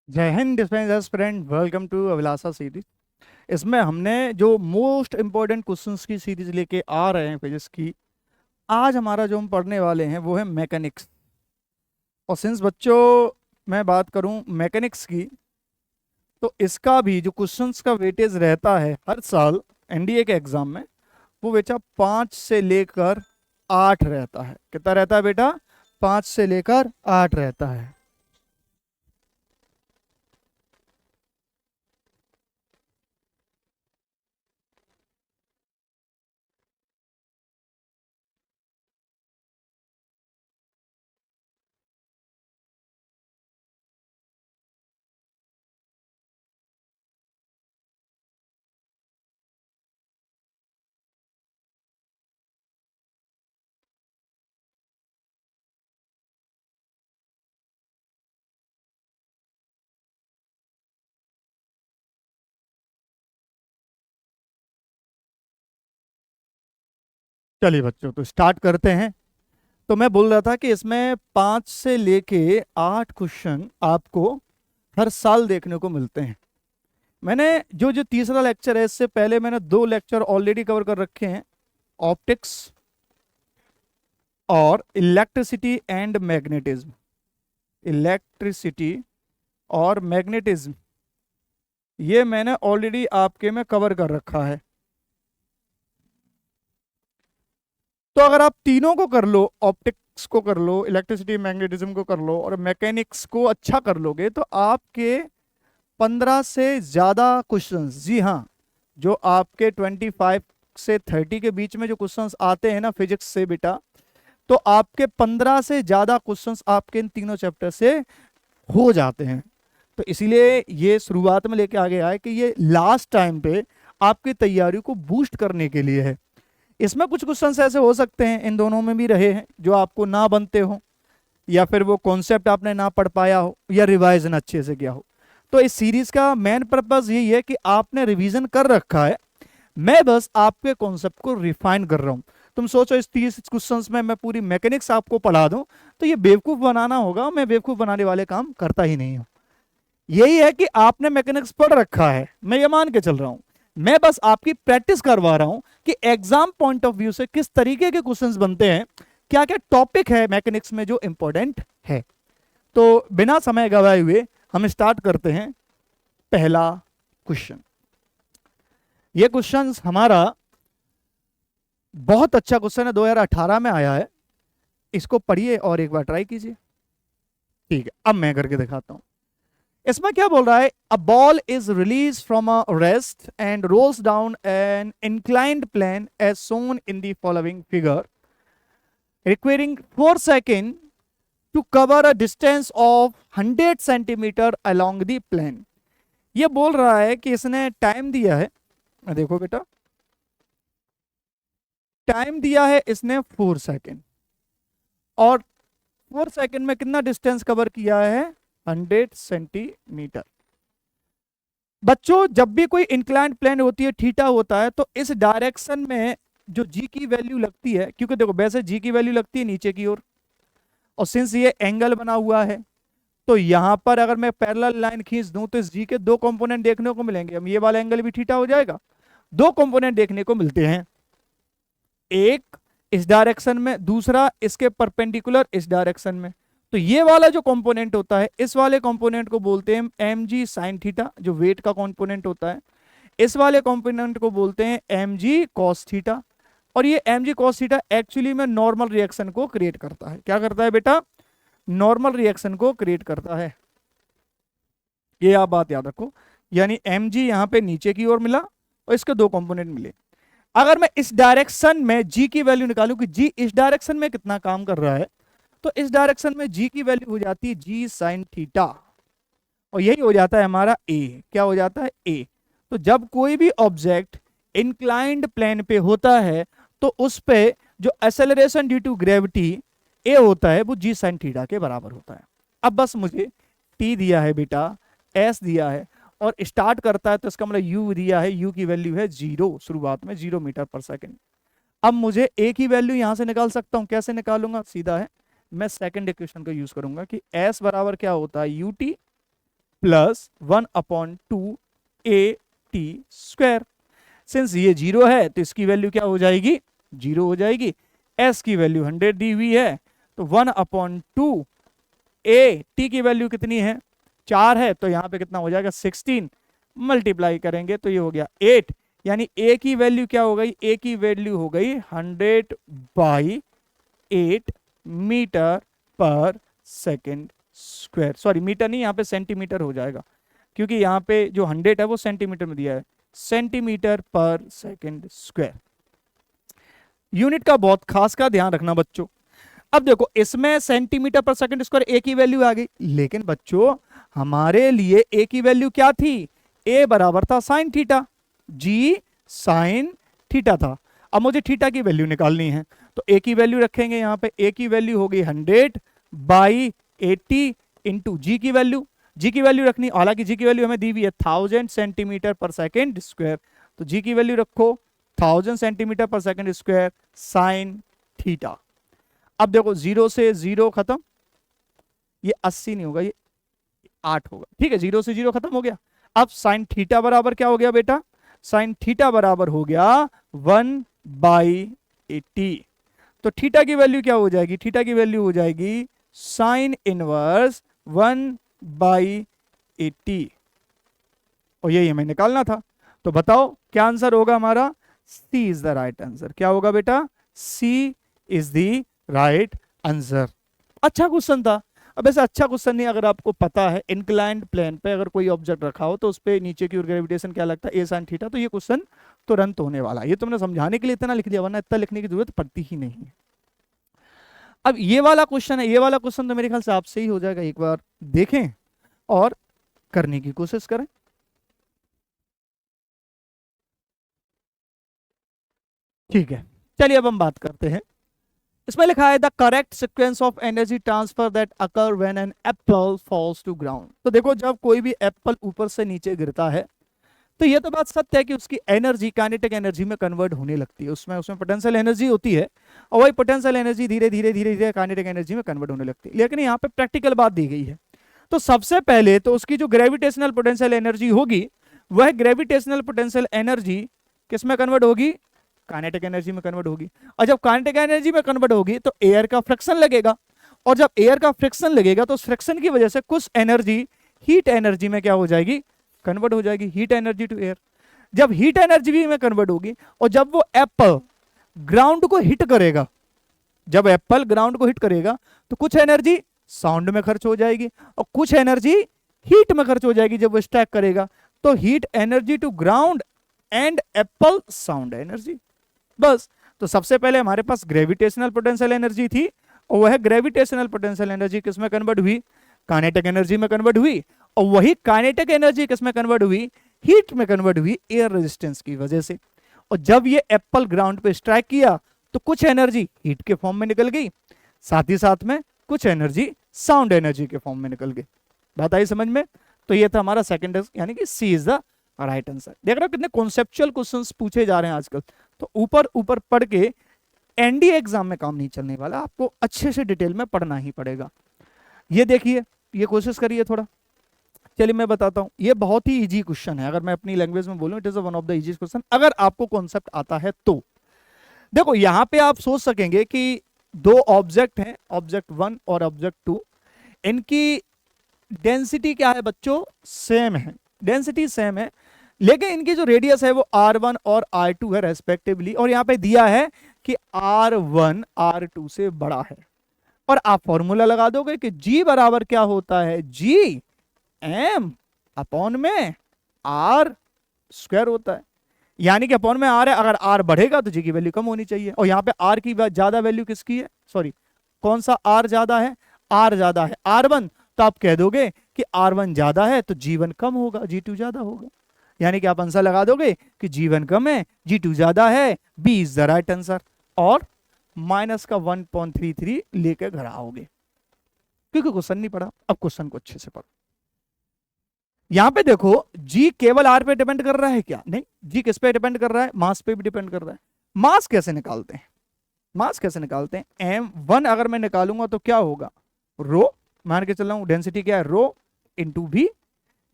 जय Hind defence friend, welcome to Abhilasha series. इसमें हमने जो मोस्ट इम्पोर्टेंट क्वेश्चंस की सीरीज लेके आ रहे हैं फिजिक्स की। आज हमारा जो हम पढ़ने वाले हैं वो है मैकेनिक्स। और सिंस बच्चों मैं बात करूं मैकेनिक्स की, तो इसका भी जो क्वेश्चंस का वेटेज रहता है हर साल एनडीए के एग्जाम में, वो बेटा 5 से लेकर 8 रहता है। कितना रहता है बेटा? 5 से लेकर 8 रहता है। चलिए बच्चों, तो स्टार्ट करते हैं। तो मैं बोल रहा था कि इसमें 5 से लेके 8 क्वेश्चन आपको हर साल देखने को मिलते हैं। मैंने जो जो तीसरा लेक्चर है, इससे पहले मैंने 2 लेक्चर ऑलरेडी कवर कर रखे हैं। ऑप्टिक्स और इलेक्ट्रिसिटी एंड मैग्नेटिज्म। इलेक्ट्रिसिटी और मैग्नेटिज्म ये मैंने ऑलरेडी आपके में कवर कर रखा है। तो अगर आप तीनों को कर लो, ऑप्टिक्स को कर लो, इलेक्ट्रिसिटी मैग्नेटिज्म को कर लो और मैकेनिक्स को अच्छा कर लोगे, तो आपके 15 से ज्यादा क्वेश्चंस, जी हाँ, जो आपके 25 से 30 के बीच में जो क्वेश्चंस आते हैं ना फिजिक्स से बेटा, तो आपके 15 से ज्यादा क्वेश्चंस आपके इन तीनों चैप्टर से हो जाते हैं। तो इसीलिए ये शुरुआत में लेके आ गया है कि ये लास्ट टाइम पे आपकी तैयारी को बूस्ट करने के लिए है। इसमें कुछ क्वेश्चंस ऐसे हो सकते हैं, इन दोनों में भी रहे हैं, जो आपको ना बनते हो, या फिर वो कॉन्सेप्ट आपने ना पढ़ पाया हो, या रिवाइजन अच्छे से किया हो। तो इस सीरीज का मेन पर्पस यही है कि आपने रिवीजन कर रखा है, मैं बस आपके कॉन्सेप्ट को रिफाइन कर रहा हूं। तुम सोचो इस 30 क्वेश्चंस में मैं पूरी मैकेनिक्स आपको पढ़ा दूं, तो ये बेवकूफ बनाना होगा। मैं बेवकूफ बनाने वाले काम करता ही नहीं हूं। यही है कि आपने मैकेनिक्स पढ़ रखा है, मैं ये मान के चल रहा हूं। मैं बस आपकी प्रैक्टिस करवा रहा हूं कि एग्जाम पॉइंट ऑफ व्यू से किस तरीके के क्वेश्चंस बनते हैं, क्या क्या टॉपिक है मैकेनिक्स में जो इंपॉर्टेंट है। तो बिना समय गवाए हुए हम स्टार्ट करते हैं। पहला क्वेश्चन, ये क्वेश्चन हमारा बहुत अच्छा क्वेश्चन है, 2018 में आया है। इसको पढ़िए और एक बार ट्राई कीजिए। ठीक है, अब मैं करके दिखाता हूं। इसमें क्या बोल रहा है? A ball is release from a rest and rolls down an inclined plane as shown in the following figure, requiring 4 second to cover a distance of 100 centimetre along the plane. ये बोल रहा है कि इसने टाइम दिया है, देखो बेटा, टाइम दिया है इसने 4 सेकेंड, और 4 सेकेंड में कितना डिस्टेंस कवर किया है? 100 सेंटीमीटर। बच्चों, जब भी कोई इंक्लाइंड प्लेन होती है, थीटा होता है, तो इस डायरेक्शन में जो जी की वैल्यू लगती है, क्योंकि देखो वैसे जी की वैल्यू लगती है नीचे की ओर, और सिंस ये एंगल बना हुआ है, तो यहां पर अगर मैं पैरेलल लाइन खींच दूं तो इस जी के 2 कंपोनेंट देखने को मिलेंगे। अब ये वाला एंगल भी थीटा हो जाएगा। 2 कंपोनेंट देखने को मिलते हैं, एक इस डायरेक्शन में, दूसरा इसके परपेंडिकुलर इस डायरेक्शन में। तो ये वाला जो कंपोनेंट होता है, इस वाले कंपोनेंट को बोलते हैं एम जी साइन थीटा, जो वेट का कंपोनेंट होता है। इस वाले कंपोनेंट को बोलते हैं एम जी कॉस थीटा। और ये m g cos theta actually में नॉर्मल रिएक्शन को क्रिएट करता है। क्या करता है बेटा? नॉर्मल रिएक्शन को क्रिएट करता है। ये आप बात याद रखो। यानी एम जी यहां पे नीचे की ओर मिला और इसके 2 कंपोनेंट मिले। अगर मैं इस डायरेक्शन में जी की वैल्यू निकालूं कि जी इस डायरेक्शन में कितना काम कर रहा है, तो इस डायरेक्शन में जी की वैल्यू हो जाती है जी साइन थीटा, और यही हो जाता है हमारा ए। क्या हो जाता है? ए। तो जब कोई भी ऑब्जेक्ट इंक्लाइंड प्लेन पे होता है, तो उस पे जो एक्सेलरेशन ड्यू टू ग्रेविटी ए होता है, वो जी साइन थीटा के बराबर होता है। अब बस मुझे टी दिया है बेटा, एस दिया है, और स्टार्ट करता है, तो इसका मतलब यू दिया है, यू की वैल्यू है 0, शुरुआत में 0 मीटर पर सेकेंड। अब मुझे ए की वैल्यू यहां से निकाल सकता हूं। कैसे निकालूंगा? सीधा है, मैं सेकंड इक्वेशन का यूज करूंगा कि एस बराबर क्या होता है? U T plus 1/2 AT²। Since ये 0 है तो इसकी वैल्यू क्या हो जाएगी, 0 हो जाएगी। s की वैल्यू 100 दी हुई है, तो 1/2 AT की वैल्यू कितनी है, 4 है, तो यहाँ पे कितना हो जाएगा 16, मल्टीप्लाई करेंगे तो ये हो गया 8, यानी A की वैल्यू क्या हो गई, A की वैल्यू हो गई 100/8 metre per second square. Sorry metre नहीं, यहाँ पे सेंटीमीटर हो जाएगा, क्योंकि यहाँ पे जो 100 है वो सेंटीमीटर में दिया है, सेंटीमीटर पर सेकेंड स्क्वायर। यूनिट का बहुत खास का ध्यान रखना बच्चों। अब देखो इसमें सेंटीमीटर पर सेकंड स्क्वायर ए की वैल्यू आ गई, लेकिन बच्चों हमारे लिए ए की वैल्यू क्या थी, ए बराबर था साइन थीटा, जी साइन थीटा था। अब मुझे थीटा की वैल्यू निकालनी है, तो ए की वैल्यू रखेंगे यहाँ पे, ए की वैल्यू होगी 100/80 इंटू जी की वैल्यू, जी की वैल्यू रखनी, हालांकि जी की वैल्यू हमें दी हुई है 1000 सेंटीमीटर पर सेकेंड स्क्वायर, तो जी की वैल्यू रखो 1000 सेंटीमीटर पर सेकेंड स्क्वायर साइन थीटा। अब देखो 0 से 0 खत्म, ये 80 नहीं होगा, ये 8 होगा, ठीक है, 0 से 0 खत्म हो गया। अब साइन थीटा बराबर क्या हो गया बेटा, साइन थीटा बराबर हो गया 1/80। तो थीटा की वैल्यू क्या हो जाएगी, थीटा की वैल्यू हो जाएगी साइन इनवर्स 1/80, और यही हमें निकालना था। तो बताओ क्या आंसर होगा हमारा, सी इज द राइट आंसर। क्या होगा बेटा, सी इज द राइट आंसर। अच्छा क्वेश्चन था। अब ऐसा अच्छा क्वेश्चन नहीं, अगर आपको पता है इंक्लाइंड प्लेन पे अगर कोई ऑब्जेक्ट रखा हो तो उस पे नीचे की ओर ग्रेविटेशन क्या लगता है, ए साइन थीटा, तो ये क्वेश्चन तुरंत होने वाला है। ये तुमने समझाने के लिए इतना लिख दिया, वरना इतना लिखने की जरूरत पड़ती ही नहीं है। अब ये वाला क्वेश्चन है, ये वाला क्वेश्चन तो मेरे ख्याल से आपसे ही हो जाएगा, एक बार देखें और करने की कोशिश करें। ठीक है, चलिए अब हम बात करते हैं। इसमें लिखा है the correct sequence of energy transfer that occur when an apple falls to ground. तो देखो जब कोई भी एप्पल ऊपर से नीचे गिरता है तो ये तो बात सत्य है कि उसकी एनर्जी काइनेटिक एनर्जी में कन्वर्ट होने लगती है, उसमें पोटेंशियल एनर्जी होती है, और वही पोटेंशियल एनर्जी धीरे धीरे धीरे धीरे काइनेटिक एनर्जी में कन्वर्ट होने लगती है। लेकिन यहाँ पे प्रैक्टिकल बात दी गई है, तो सबसे पहले तो उसकी जो ग्रेविटेशनल पोटेंशियल एनर्जी होगी, वह ग्रेविटेशनल पोटेंशियल एनर्जी किस में कन्वर्ट होगी, काइनेटिक एनर्जी में कन्वर्ट होगी। और जब काइनेटिक एनर्जी में कन्वर्ट होगी तो एयर का फ्रिक्शन लगेगा, और जब एयर का फ्रिक्शन लगेगा तो उस फ्रिक्शन की वजह से कुछ एनर्जी हीट एनर्जी में क्या हो जाएगी, कन्वर्ट हो जाएगी, हीट एनर्जी टू एयर। जब हीट एनर्जी में कन्वर्ट होगी, और जब वो एप्पल ग्राउंड को हिट करेगा, जब एप्पल ग्राउंड को हिट करेगा तो कुछ एनर्जी साउंड में खर्च हो जाएगी और कुछ एनर्जी हीट में खर्च हो जाएगी जब वो स्ट्राइक करेगा। तो heat energy to ground and apple sound energy, बस। तो सबसे पहले हमारे पास ग्रेविटेशनल पोटेंशियल एनर्जी थी, और वह ग्रेविटेशनल पोटेंशियल एनर्जी किस में कन्वर्ट हुई, काइनेटिक एनर्जी में कन्वर्ट हुई, और वही काइनेटिक एनर्जी किस में कन्वर्ट हुई, हीट में कन्वर्ट हुई एयर रेजिस्टेंस की वजह से। और जब ये एप्पल ग्राउंड पे स्ट्राइक किया तो कुछ एनर्जी हीट के फॉर्म में निकल गई, साथ ही साथ में कुछ एनर्जी साउंड एनर्जी के फॉर्म में निकल गई। बात आई समझ में। तो ये था हमारा सेकंड, यानी कि सी इज द राइट आंसर। देख रहे हो कितने कॉन्सेप्चुअल क्वेश्चंस पूछे जा रहे हैं आजकल। तो ऊपर ऊपर पढ़ के एनडीए एग्जाम में काम नहीं चलने वाला, आपको अच्छे से डिटेल में पढ़ना ही पड़ेगा। ये देखिए, ये कोशिश करिए थोड़ा। चलिए मैं बताता हूं, ये बहुत ही इजी क्वेश्चन है, अगर मैं अपनी लैंग्वेज में बोलूं, it is one of the easiest question, अगर आपको कॉन्सेप्ट आता है तो। देखो यहां पे आप सोच सकेंगे कि दो ऑब्जेक्ट हैं, ऑब्जेक्ट 1 और ऑब्जेक्ट 2, इनकी डेंसिटी क्या है बच्चों, सेम है, डेंसिटी सेम है, लेकिन इनकी जो रेडियस है वो r1 और r2 है रेस्पेक्टिवली, और यहां पे दिया है कि r1 r2 से बड़ा है। और आप फॉर्मूला लगा दोगे कि g बराबर क्या होता है, g m अपॉन में r स्क्वायर होता है, यानी कि अपॉन में r है, अगर r बढ़ेगा तो g की वैल्यू कम होनी चाहिए। और यहाँ पे r की ज्यादा वैल्यू किसकी है, सॉरी कौन सा r ज्यादा है, r ज्यादा है r1, तो आप कह दोगे कि r1 ज्यादा है तो g1 कम होगा, g2 ज्यादा होगा, यानी कि आप आंसर लगा दोगे कि g1 कम है g2 ज्यादा है, b is the right answer, और माइनस का 1.33 लेकर घर आओगे, क्योंकि क्वेश्चन नहीं पढ़ा। अब क्वेश्चन को अच्छे से पढ़ो। यहां पे देखो g केवल r पे डिपेंड कर रहा है क्या, नहीं, g किस पे डिपेंड कर रहा है, मास पे भी डिपेंड कर रहा है। मास कैसे निकालते हैं, मास कैसे निकालते हैं, m1 अगर मैं निकालूंगा तो क्या होगा, रो, मान के चल रहा हूं डेंसिटी क्या है, rho into v,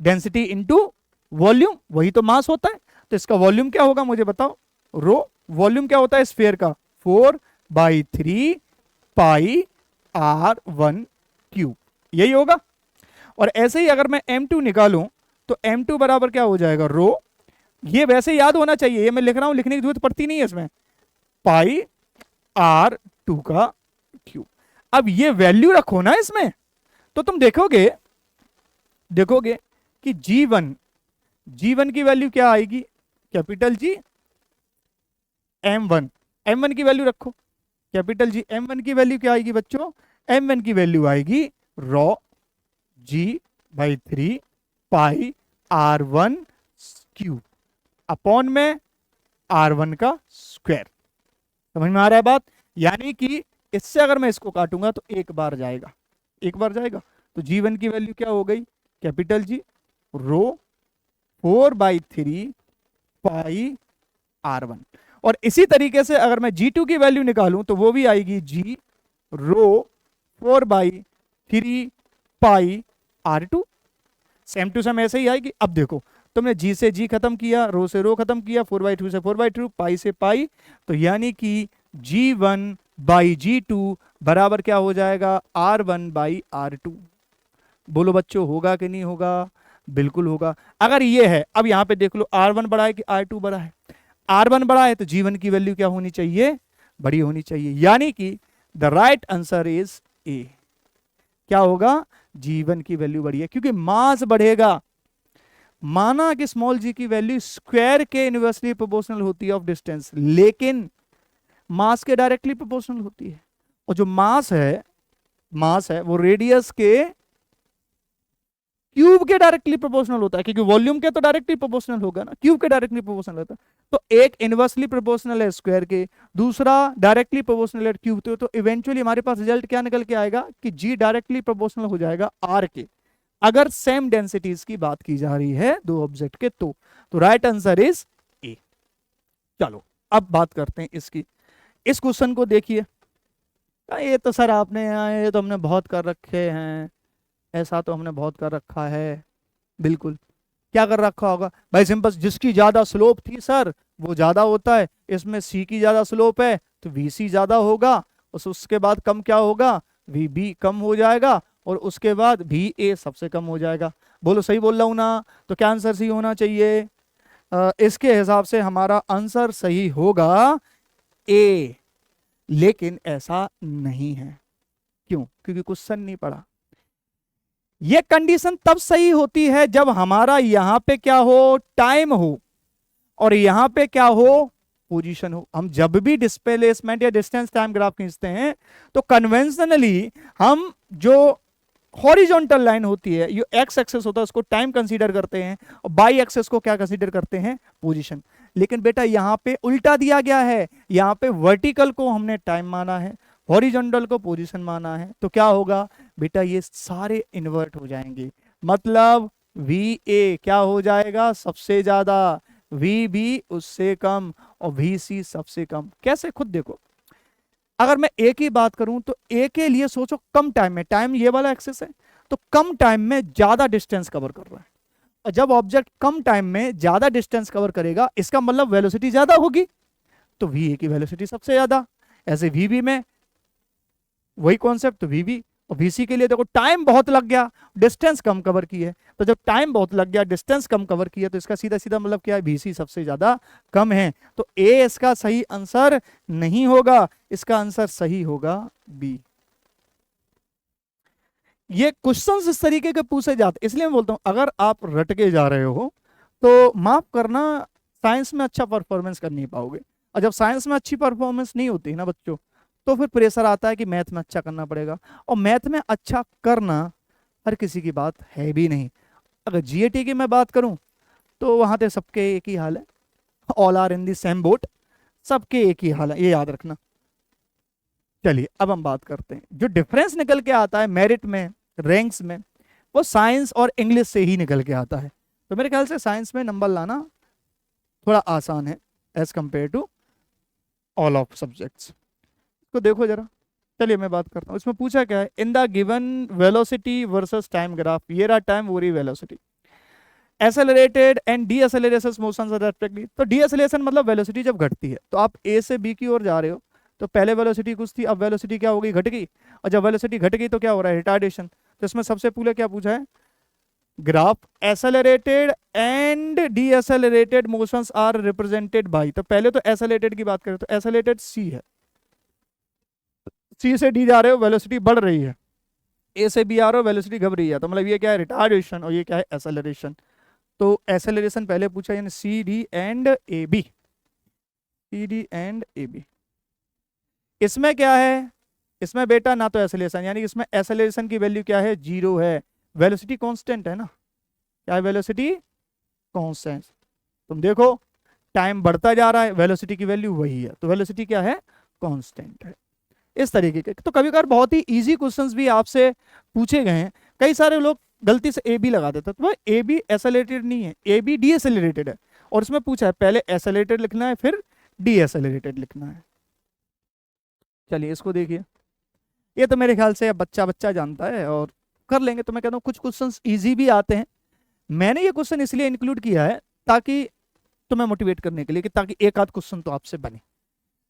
density into volume, वही तो मास होता है। तो इसका वॉल्यूम क्या होगा मुझे बताओ, रो। वॉल्यूम क्या होता है स्फीयर का, 4/3 पाई r1 क्यूब, यही होगा। और ऐसे ही अगर मैं m2 निकालूं तो m2 बराबर क्या हो जाएगा, रो, ये वैसे याद होना चाहिए, ये मैं लिख रहा हूं, लिखने की जरूरत पड़ती नहीं है इसमें, पाई r2 का क्यूब। अब ये वैल्यू रखो ना इसमें, तो तुम देखोगे कि G1 की वैल्यू क्या आएगी, कैपिटल G M1 की वैल्यू रखो, कैपिटल G M1 की वैल्यू क्या आएगी बच्चों, M1 की वैल्यू आएगी रॉ G/3 पाई R1 क्यूब अपॉन में R1 का स्क्वायर। समझ में आ रहा है बात, यानी कि इससे अगर मैं इसको काटूंगा तो एक बार जाएगा, तो G1 की वैल्यू क्या हो गई, कैपिटल G रो 4/3 पाई R1। और इसी तरीके से अगर मैं G2 की वैल्यू निकालूं तो वो भी आएगी G rho 4/3 pi R2, same to same ऐसे ही आएगी। अब देखो तुमने G से G खत्म किया, रो से रो खत्म किया, 4/2 से 4/2, पाई से पाई, तो यानी कि G1/G2 बराबर क्या हो जाएगा, R1/R2। बोलो बच्चों होगा कि नहीं होगा, बिल्कुल होगा। अगर ये है, अब यहां पे देख लो R1 बड़ा है कि R2 बड़ा है, R1 बड़ा है तो G1 की वैल्यू क्या होनी चाहिए, बड़ी होनी चाहिए, यानी कि the right answer is a. क्या होगा, G1 की वैल्यू बड़ी है, क्योंकि मास बढ़ेगा। माना कि स्मॉल g की वैल्यू स्क्वायर के इनवर्सली प्रोपोर्शनल होती है ऑफ डिस्टेंस, लेकिन मास के डायरेक्टली प्रोपोर्शनल होती है। और जो मास है वो रेडियस के क्यूब के डायरेक्टली प्रोपोर्शनल होता है, क्योंकि वॉल्यूम के तो डायरेक्टली प्रोपोर्शनल होगा ना, क्यूब के डायरेक्टली प्रोपोर्शनल होता है। तो एक इनवर्सली प्रोपोर्शनल है स्क्वायर के, दूसरा डायरेक्टली प्रोपोर्शनल है क्यूब, तो इवेंचुअली हमारे पास रिजल्ट क्या निकल के आएगा कि जी डायरेक्टली प्रोपोर्शनल हो जाएगा आर के, अगर सेम डेंसिटीज की बात की जा रही है दो ऑब्जेक्ट के। तो राइट आंसर इज ए। चलो अब बात करते हैं इसकी। इस क्वेश्चन को देखिए, ये तो सर आपने यहाँ, ये तो हमने बहुत कर रखे हैं, ऐसा तो हमने बहुत कर रखा है। बिल्कुल, क्या कर रखा होगा भाई, सिंपल, जिसकी ज्यादा स्लोप थी सर वो ज्यादा होता है, इसमें सी की ज्यादा स्लोप है तो वी सी ज्यादा होगा, उसके बाद कम क्या होगा, वी बी कम हो जाएगा, और उसके बाद वी ए सबसे कम हो जाएगा। बोलो सही बोल रहा हूं ना, तो क्या आंसर सी होना चाहिए, इसके हिसाब से हमारा आंसर सही होगा ए, लेकिन ऐसा नहीं है। क्यों, क्योंकि क्वेश्चन नहीं पढ़ा। ये कंडीशन तब सही होती है जब हमारा यहां पे क्या हो, टाइम हो, और यहां पे क्या हो, पोजीशन हो। हम जब भी डिस्प्लेसमेंट या डिस्टेंस टाइम ग्राफ खींचते हैं तो कन्वेंशनली हम जो हॉरिजॉन्टल लाइन होती है, ये एक्स एक्सेस होता है, उसको टाइम कंसीडर करते हैं, और बाई एक्सेस को क्या कंसीडर करते हैं, पोजीशन। लेकिन बेटा यहां पे उल्टा दिया गया है, यहां पे वर्टिकल को हमने टाइम माना है, हॉरिजॉन्टल को पोजीशन माना है, तो क्या होगा बेटा, ये सारे इन्वर्ट हो जाएंगे। मतलब वी ए क्या हो जाएगा, सबसे ज्यादा, वी बी उससे कम, और वी सी सबसे कम। कैसे, खुद देखो, अगर मैं ए की बात करूं तो ए के लिए सोचो कम टाइम में, टाइम ये वाला एक्सेस है, तो कम टाइम में ज्यादा डिस्टेंस कवर कर रहा है, और जब ऑब्जेक्ट कम टाइम में ज्यादा डिस्टेंस कवर करेगा, इसका मतलब वेलोसिटी ज्यादा होगी, तो वी ए की वेलोसिटी सबसे ज्यादा। ऐसे वी बी में वही कॉन्सेप्ट, तो वी बी और वीसी के लिए देखो टाइम बहुत लग गया, डिस्टेंस कम कवर की है, तो जब टाइम बहुत लग गया, डिस्टेंस कम कवर किया, तो इसका सीधा सीधा मतलब क्या है, वीसी सबसे ज्यादा कम है, तो ए इसका सही आंसर नहीं होगा, इसका आंसर सही होगा बी। ये क्वेश्चंस इस तरीके के पूछे जाते, इसलिए मैं बोलता हूं अगर आप रट के जा रहे हो तो माफ करना, साइंस में अच्छा परफॉर्मेंस कर नहीं पाओगे, और जब साइंस में अच्छी परफॉर्मेंस नहीं होती ना बच्चों, तो फिर प्रेशर आता है कि मैथ में अच्छा करना पड़ेगा, और मैथ में अच्छा करना हर किसी की बात है भी नहीं। अगर जीएटी की मैं बात करूं तो वहां पे सबके एक ही हाल है, all are in the same boat, सबके एक ही हाल है, ये याद रखना। चलिए अब हम बात करते हैं, जो डिफरेंस निकल के आता है मेरिट में, रैंक्स में, वो साइंस और इंग्लिश से ही निकल के आता है। तो मेरे ख्याल से साइंस में नंबर लाना थोड़ा आसान है as compare to all of subjects. तो देखो जरा, चलिए मैं बात करता हूँ। इसमें पूछा क्या है, in the given velocity versus time graph, ये रहा टाइम, वो रही velocity. Accelerated and deceleration motion respectively. तो डीएसेलेरेशन मतलब वेलोसिटी जब घटती है, तो आप ए से बी की ओर जा रहे हो, तो पहले वेलोसिटी कुछ थी, अब वेलोसिटी क्या हो गई, घट गई। और जब वेलोसिटी घट गई तो क्या हो रहा है, रिटार्डेशन। तो इसमें सबसे पहले क्या पूछा है, graph accelerated and decelerated motions are represented by. तो पहले तो एक्सेलरेटेड की बात करें तो एक्सेलरेटेड सी है, सी से डी जा रहे हो, वेलोसिटी बढ़ रही है। ए से बी आ रहे हो, वेलोसिटी घट रही है, तो मतलब ये क्या है, रिटार्डेशन, और ये क्या है, एक्सेलरेशन। तो एक्सेलरेशन पहले पूछा, यानी C D and A B, C D and A B. इसमें क्या है, इसमें बेटा ना तो एक्सेलरेशन, यानी इसमें एक्सेलरेशन की वैल्यू क्या है, 0 है। वेलोसिटी कांस्टेंट है ना, क्या है, वेलोसिटी कांस्टेंट। तुम देखो टाइम बढ़ता जा रहा है, वेलोसिटी की वैल्यू वही है, तो वेलोसिटी क्या है, कांस्टेंट है। इस तरीके के तो कभी कभार बहुत ही इजी क्वेश्चंस भी आपसे पूछे गए हैं। कई सारे लोग गलती से ए बी लगा देते हैं, तो वो ए बी एक्सेलरेटेड नहीं है, ए बी डी एक्सेलरेटेड है। और इसमें पूछा है पहले एक्सेलरेटेड लिखना है फिर डी एक्सेलरेटेड लिखना है। चलिए इसको देखिए, ये तो मेरे ख्याल से बच्चा बच्चा जानता है और कर लेंगे। तो मैं कहता हूँ कुछ क्वेश्चंस इजी भी आते हैं। मैंने ये क्वेश्चन इसलिए इंक्लूड किया है ताकि तुम्हें मोटिवेट करने के लिए, कि ताकि एक आध क्वेश्चन तो आपसे बने,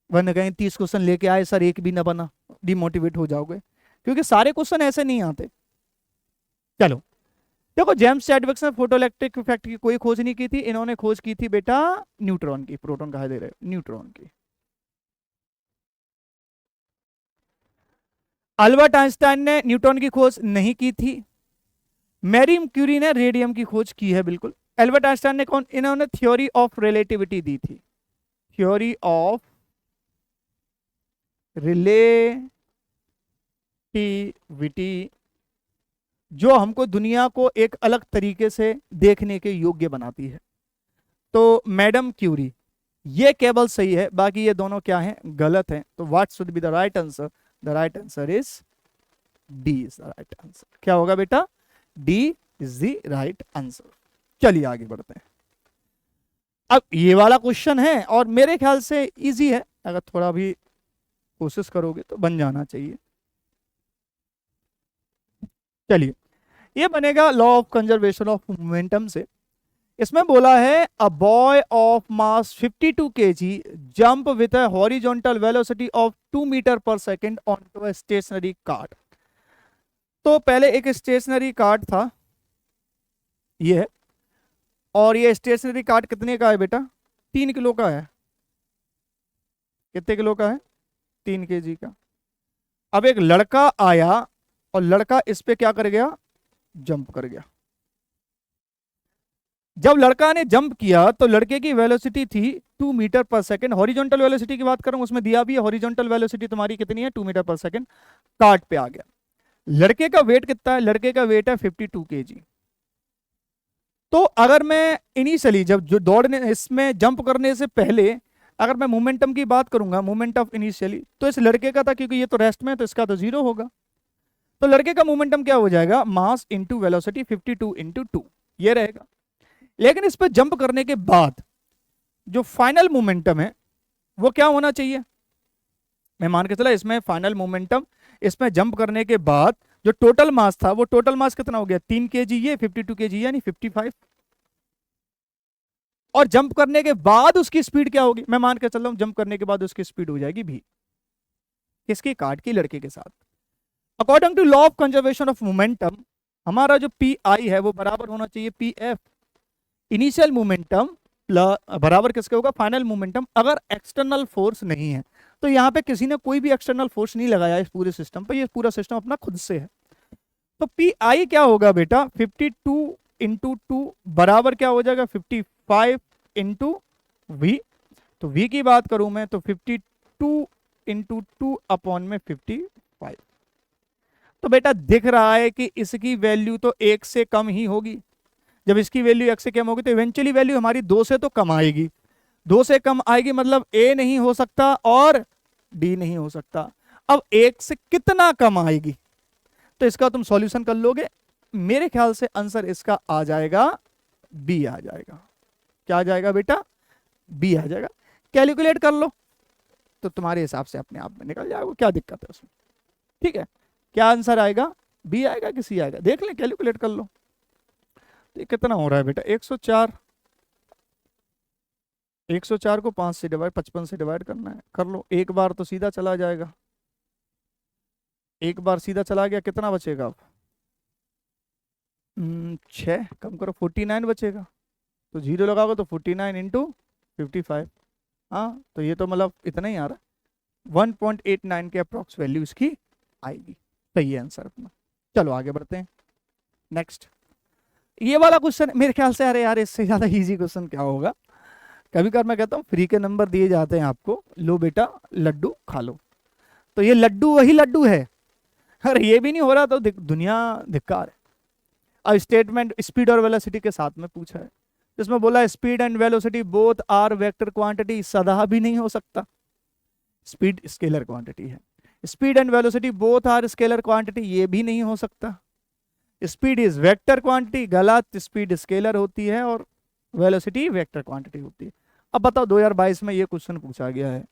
वरना कहीं 30 क्वेश्चन लेके आए सर एक भी ना बना, डिमोटिवेट हो जाओगे, क्योंकि सारे क्वेश्चन ऐसे नहीं आते। चलो देखो, जेम्स चैडविक ने फोटोइलेक्ट्रिक इफेक्ट की कोई खोज नहीं की थी, इन्होंने खोज की थी बेटा न्यूट्रॉन की, प्रोटॉन कहा दे रहे हो, न्यूट्रॉन की। अल्बर्ट आइंस्टाइन ने न्यूट्रॉन की खोज नहीं की थी। मैरी क्यूरी ने रेडियम की खोज की है, बिल्कुल। एल्बर्ट आइंस्टाइन ने कौन, इन्होंने थ्योरी ऑफ रिलेटिविटी दी थी, थ्योरी ऑफ रिलेटिविटी, जो हमको दुनिया को एक अलग तरीके से देखने के योग्य बनाती है। तो मैडम क्यूरी, ये केवल सही है, बाकी ये दोनों क्या हैं, गलत हैं। तो what should be the right answer, the right answer is D is the right answer. क्या होगा बेटा, D is the right answer. चलिए आगे बढ़ते हैं। अब ये वाला क्वेश्चन है और मेरे ख्याल से इजी है, अगर थोड़ा भी कोशिश करोगे तो बन जाना चाहिए। चलिए, ये बनेगा law of conservation of momentum से। इसमें बोला है a boy of mass 52 kg jump with a horizontal velocity of 2 metre per second onto a stationary cart. तो पहले एक स्टेशनरी कार्ट था, ये है, और ये स्टेशनरी कार्ट कितने का है बेटा, 3 किलो का है। कितने किलो का है, 3 kg का। अब एक लड़का आया और लड़का इस पे क्या कर गया, जंप कर गया। जब लड़का ने जंप किया तो लड़के की वेलोसिटी थी 2 metre per second. Horizontal velocity की बात करूं, उसमें दिया भी है हॉरिजॉन्टल वेलोसिटी तुम्हारी कितनी है, 2 मीटर पर सेकेंड। कार्ट पे आ गया। लड़के का वेट कितना है, लड़के का वेट है 52 kg। तो अगर मैं इनिशियली जब जो दौड़ने इसमें जंप करने से पहले अगर मैं मोमेंटम की बात करूंगा, मोमेंट ऑफ इनिशियली, तो इस लड़के का था, क्योंकि ये तो रेस्ट में, तो इसका तो 0 होगा। तो लड़के का मोमेंटम क्या हो जाएगा, मास इंटू वेलोसिटी 52 इंटू 2, ये रहेगा। लेकिन इस पर जंप करने के बाद जो फाइनल मोमेंटम है वो क्या होना चाहिए, मैं मान के चला इसमें फाइनल मोमेंटम, इसमें जंप करने के बाद जो टोटल मास था, वो टोटल मास कितना हो गया, 3 kg, ये 52 kg यानी 55। और जंप करने के बाद उसकी स्पीड क्या होगी, मैं मान के चल रहा हूं जंप करने के बाद उसकी स्पीड हो जाएगी भी, किसकी, कार्ट की, लड़के के साथ। According to law of conservation of momentum, हमारा जो पी आई है वो बराबर होना चाहिए पी एफ, इनिशियल मोमेंटम बराबर किसके होगा, फाइनल मोमेंटम, अगर एक्सटर्नल फोर्स नहीं है। तो यहाँ पे किसी ने कोई भी एक्सटर्नल फोर्स नहीं लगाया इस पूरे सिस्टम पर, ये पूरा सिस्टम अपना खुद से है। तो पी आई क्या होगा बेटा, 52 इंटू 2 बराबर क्या हो जाएगा, 55 इंटू वी। तो वी की बात करूं मैं तो 52 इंटू 2 अपॉन में 55। तो बेटा दिख रहा है कि इसकी वैल्यू तो 1 से कम ही होगी। जब इसकी वैल्यू 1 से कम होगी तो इवेंचुअली वैल्यू हमारी 2 से तो कम आएगी, 2 से कम आएगी, मतलब ए नहीं हो सकता और डी नहीं हो सकता। अब 1 से कितना कम आएगी, तो इसका तुम सॉल्यूशन कर लोगे। मेरे ख्याल से आंसर इसका आ जाएगा बी आ जाएगा। क्या आ जाएगा बेटा, बी आ जाएगा। कैलकुलेट कर लो तो तुम्हारे हिसाब से अपने आप में निकल जाएगा, क्या दिक्कत है उसमें, ठीक है। क्या आंसर आएगा, बी आएगा कि सी आएगा, देख लें, कैलकुलेट कर लो। तो ये कितना हो रहा है बेटा 104। 104 को 5 से डिवाइड 55 से डिवाइड करना है, कर लो। एक बार तो सीधा चला जाएगा, एक बार सीधा चला गया, कितना बचेगा अब? 6 कम करो, 49 बचेगा। तो जीरो लगाओगे तो 49 इंटू 55। हाँ तो ये तो मतलब इतना ही आ रहा है, 1.89 के अप्रॉक्स वैल्यू इसकी आएगी। सही है आंसर अपना। चलो आगे बढ़ते हैं। नेक्स्ट ये वाला क्वेश्चन मेरे ख्याल से, अरे यार इससे ज्यादा इजी क्वेश्चन क्या होगा। कभी कभार मैं कहता हूँ फ्री के नंबर दिए जाते हैं आपको, लो बेटा लड्डू खा लो। तो ये लड्डू वही लड्डू है, अरे ये भी नहीं हो रहा तो दुनिया धिक्कार है। अब स्टेटमेंट स्पीड और वेलोसिटी के साथ में पूछा है, जिसमें बोला speed and velocity both are vector quantity, सदा भी नहीं हो सकता। स्पीड स्केलर क्वांटिटी है, speed and velocity both are scalar quantity, ये भी नहीं हो सकता। स्पीड इज वेक्टर क्वांटिटी, गलत, स्पीड स्केलर होती है और वेलोसिटी वेक्टर क्वांटिटी होती है। अब बताओ 2022 में ये क्वेश्चन पूछा गया है,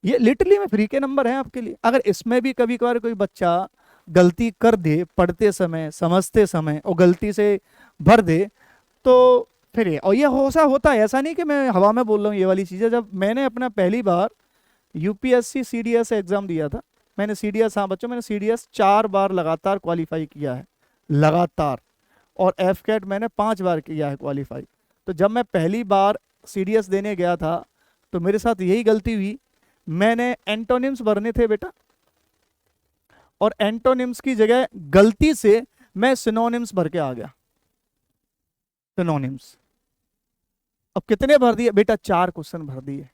ये लिटरली में फ्री के नंबर है आपके लिए। अगर इसमें भी कभी कभार कोई बच्चा गलती कर दे पढ़ते समय समझते समय और गलती से भर दे तो फिर ये, और ये होता है, ऐसा नहीं कि मैं हवा में बोल रहा हूँ ये वाली चीज़ें। जब मैंने अपना पहली बार यूपीएससी सीडीएस एग्जाम दिया था, मैंने सीडीएस, हाँ बच्चों मैंने सीडीएस 4 बार लगातार क्वालिफाई किया है, लगातार। और एफ कैट मैंने 5 बार किया है क्वालिफाई। तो जब मैं पहली बार सीडीएस देने गया था तो मेरे साथ यही गलती हुई, मैंने एंटोनिम्स भरने थे बेटा, और एंटोनिम्स की जगह गलती से मैं सिनोनिम्स भर के आ गया, सिनोनिम्स। अब कितने भर दिए बेटा? 4 क्वेश्चन भर दिए,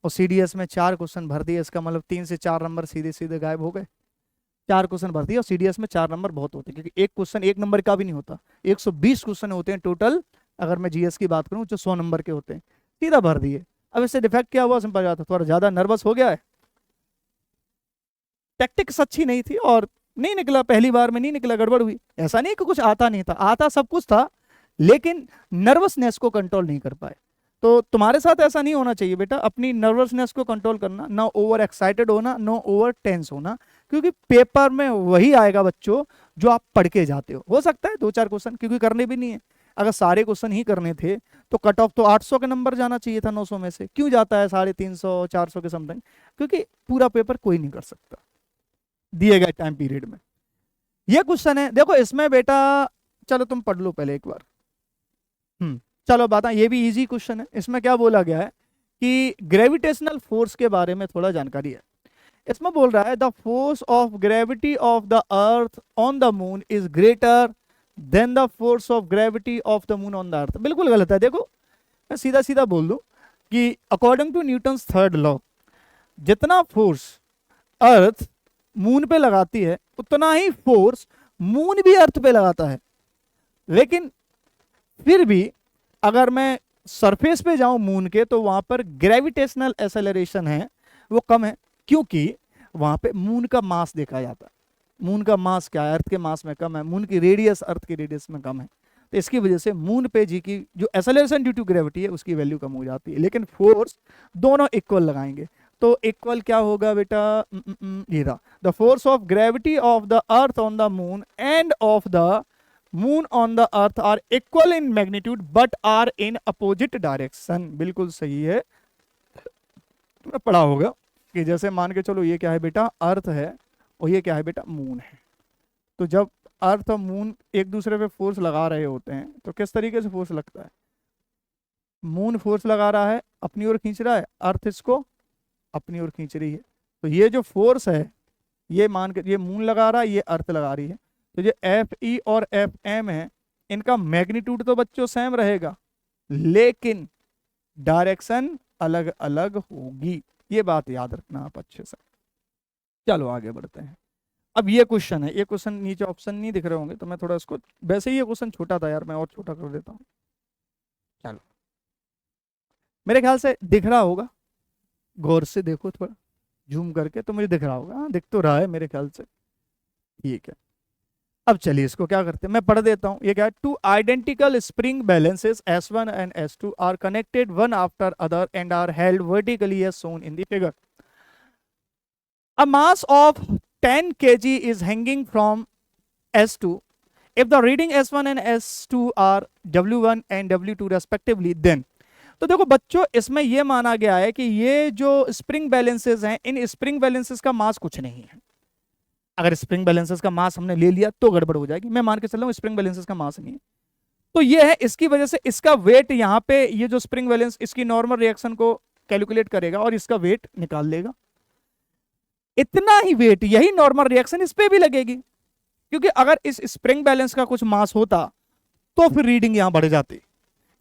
और सीडीएस में 4 क्वेश्चन भर दिए, इसका मतलब 3 से 4 नंबर सीधे सीधे गायब हो गए। 4 क्वेश्चन भर दिए, और सीडीएस में 4 नंबर बहुत होते हैं, क्योंकि एक क्वेश्चन 1 नंबर का भी नहीं होता, 120 क्वेश्चन होते हैं टोटल। अगर मैं जीएस की बात करूं जो 100 नंबर के होते हैं, सीधा भर दिए। अब इससे डिफेक्ट क्या हुआ? सिंपल बात है, थोड़ा ज्यादा नर्वस हो गया है, टैक्टिक्स अच्छी नहीं थी और नहीं निकला, पहली बार में नहीं निकला, गड़बड़ हुई। ऐसा नहीं कि कुछ आता नहीं था, आता सब कुछ था, लेकिन नर्वसनेस को कंट्रोल नहीं कर पाए। तो तुम्हारे साथ ऐसा नहीं होना चाहिए बेटा, अपनी नर्वसनेस को कंट्रोल करना, ना ओवर एक्साइटेड होना, नो ओवर टेंस होना, क्योंकि पेपर में वही आएगा बच्चों जो आप पढ़ के जाते हो सकता है 2-4 क्वेश्चन, क्योंकि करने भी नहीं है। अगर सारे क्वेश्चन ही करने थे तो कट ऑफ तो 800 के नंबर जाना चाहिए था 900 में से, क्यों जाता है 350-400 के समथिंग? क्योंकि पूरा पेपर कोई नहीं कर सकता दिए गए टाइम पीरियड में। ये क्वेश्चन है, देखो इसमें बेटा, चलो तुम पढ़ लो पहले एक बार। चलो बात, ये भी इजी क्वेश्चन है। इसमें क्या बोला गया है कि ग्रेविटेशनल फोर्स के बारे में थोड़ा जानकारी है। इसमें बोल रहा है the force of gravity of the earth on the moon is greater than the force of gravity of the moon on the अर्थ। बिल्कुल गलत है। देखो मैं सीधा सीधा बोल दूं कि according to Newton's third law, जितना फोर्स अर्थ मून पे लगाती है उतना ही फोर्स मून भी अर्थ पे लगाता है। लेकिन फिर भी अगर मैं सरफेस पे जाऊं मून के, तो वहां पर ग्रेविटेशनल एक्सेलरेशन है वो कम है, क्योंकि वहां पे मून का मास देखा जाता है। मून का मास क्या है? अर्थ के मास में कम है। मून की रेडियस अर्थ की रेडियस में कम है, तो इसकी वजह से मून पे जी की जो एक्सेलरेशन ड्यू टू ग्रेविटी है उसकी वैल्यू कम हो जाती है। लेकिन फोर्स दोनों इक्वल लगाएंगे, तो इक्वल क्या होगा बेटा? ये रहा, the force of gravity of the earth on the moon and of the moon on the earth are equal in magnitude but are in opposite direction. बिल्कुल सही है, तुमने पढ़ा होगा कि जैसे मान के चलो ये क्या है बेटा? अर्थ है, और ये क्या है बेटा? मून है। तो जब अर्थ और मून एक दूसरे पे फोर्स लगा रहे होते हैं तो किस तरीके से फोर्स लगता है? मून फोर्स लगा रहा है, अपनी ओर खींच रहा है, अर्थ इसको अपनी ओर खींच रही है। तो ये जो फोर्स है, ये मान के, ये मून लगा रहा है, ये अर्थ लगा रही है, तो ये एफ ई और एफ एम है, इनका मैग्नीट्यूड तो बच्चों सेम रहेगा, लेकिन डायरेक्शन अलग अलग होगी। ये बात याद रखना आप अच्छे से। चलो आगे बढ़ते हैं। अब ये क्वेश्चन है, ये क्वेश्चन नीचे ऑप्शन नहीं दिख रहे होंगे तो मैं थोड़ा इसको, वैसे ही ये क्वेश्चन छोटा था यार, मैं और छोटा कर देता हूँ। चलो मेरे ख्याल से दिख रहा होगा, गौर से देखो थोड़ा जूम करके, तो मुझे दिख रहा होगा। हाँ दिख तो रहा है मेरे ख्याल से, ठीक है। अब चलिए इसको क्या करते हैं, मैं पढ़ देता हूं। ये क्या है? Two identical spring balances S1 and S2 are connected one after other and are held vertically as shown in the figure. A mass of 10 kg is hanging from S2 if the reading S1 and S2 are W1 and W2 respectively then, तो देखो बच्चों इसमें यह माना गया है कि ये जो स्प्रिंग बैलेंसेस हैं, इन स्प्रिंग बैलेंसेस का मास कुछ नहीं है। अगर स्प्रिंग बैलेंसेस का मास हमने ले लिया तो गड़बड़ हो जाएगी। मैं मान के चल रहा हूं स्प्रिंग बैलेंसेस का मास नहीं है, तो ये है, इसकी वजह से इसका वेट यहाँ पे, ये जो स्प्रिंग बैलेंस इसकी नॉर्मल रिएक्शन को कैलकुलेट करेगा और इसका वेट निकाल लेगा। इतना ही वेट, यही नॉर्मल रिएक्शन इस पे भी लगेगी, क्योंकि अगर इस स्प्रिंग बैलेंस का कुछ मास होता तो फिर रीडिंग यहां बढ़ जाती।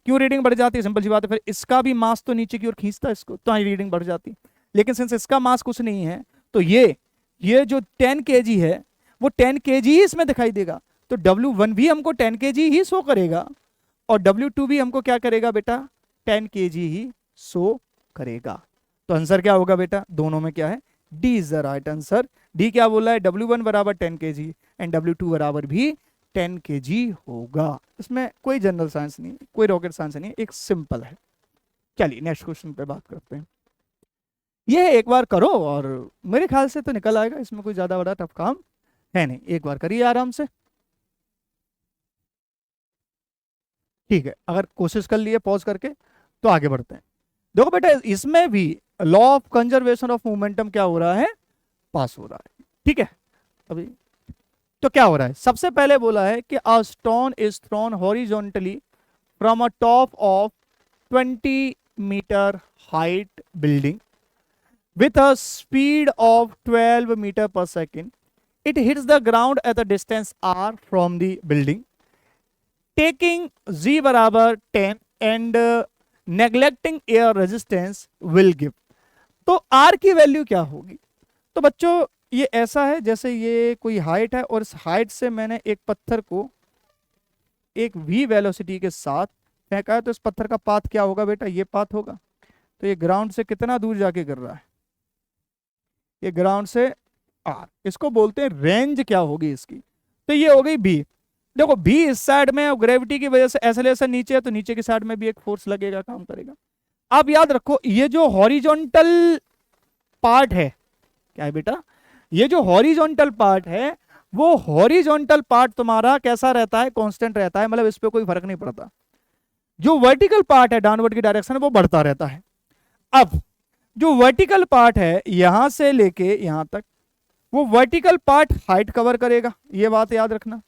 क्यों रीडिंग बढ़ जाती है? सिंपल सी बात है, फिर इसका भी मास तो नीचे की ओर खींचता इसको, तो रीडिंग बढ़ जाती। लेकिन सिंस इसका मास कुछ नहीं है, तो ये जो 10 kg है वो 10 kg ही इसमें दिखाई देगा, तो W1 भी हमको 10 kg ही शो करेगा और W2 भी हमको क्या करेगा बेटा, 10 kg ही शो करेगा। तो आंसर क्या होगा बेटा, दोनों में क्या है, D is the right answer. D क्या बोला है, W1 बराबर 10 kg एंड W2 बराबर भी 10 kg होगा। इसमें कोई जनरल साइंस नहीं, कोई रॉकेट साइंस नहीं, एक सिंपल है। चलिए नेक्स्ट क्वेश्चन पे बात करते हैं। ये एक बार करो और मेरे ख्याल से तो निकल आएगा, इसमें कोई ज्यादा बड़ा टफ काम है नहीं, एक बार करिए आराम से। ठीक है, अगर कोशिश कर लिए पॉज करके तो आगे बढ़ते हैं। देखो बेटा इसमें भी law of conservation of momentum क्या हो रहा है, पास हो रहा है। ठीक है, अभी तो क्या हो रहा है, सबसे पहले बोला है कि a stone is thrown horizontally from a top of 20 metre height building with a speed of 12 meter per second. It hits the ground at a distance r from the building, taking z बराबर 10 and neglecting air resistance will give. तो r की value क्या होगी? तो बच्चों ये ऐसा है जैसे ये कोई हाइट है और इस हाइट से मैंने एक पत्थर को एक v वेलोसिटी के साथ फेंका है, तो इस पत्थर का पाथ क्या होगा बेटा, ये पाथ होगा। तो ये ग्राउंड से कितना दूर जाके गिर रहा है, ये ग्राउंड से आर, इसको बोलते हैं रेंज क्या होगी इसकी, तो ये हो गई बी। देखो बी इस साइड में और ग्रेविटी की वजह से ऐसा नीचे है, तो नीचे की साइड में भी एक फोर्स लगेगा, काम करेगा। अब याद रखो ये जो हॉरिजॉन्टल पार्ट है, क्या है बेटा, ये जो हॉरिजॉन्टल पार्ट है वो हॉरिजॉन्टल पार्ट तुम्हारा कैसा रहता है, कांस्टेंट रहता है, मतलब इस पे कोई फर्क नहीं पड़ता। जो वर्टिकल पार्ट है डाउनवर्ड की डायरेक्शन है वो बढ़ता रहता है। अब जो वर्टिकल पार्ट है यहां से लेके यहां तक, वो वर्टिकल पार्ट हाइट कवर करेगा, ये बात याद रखना।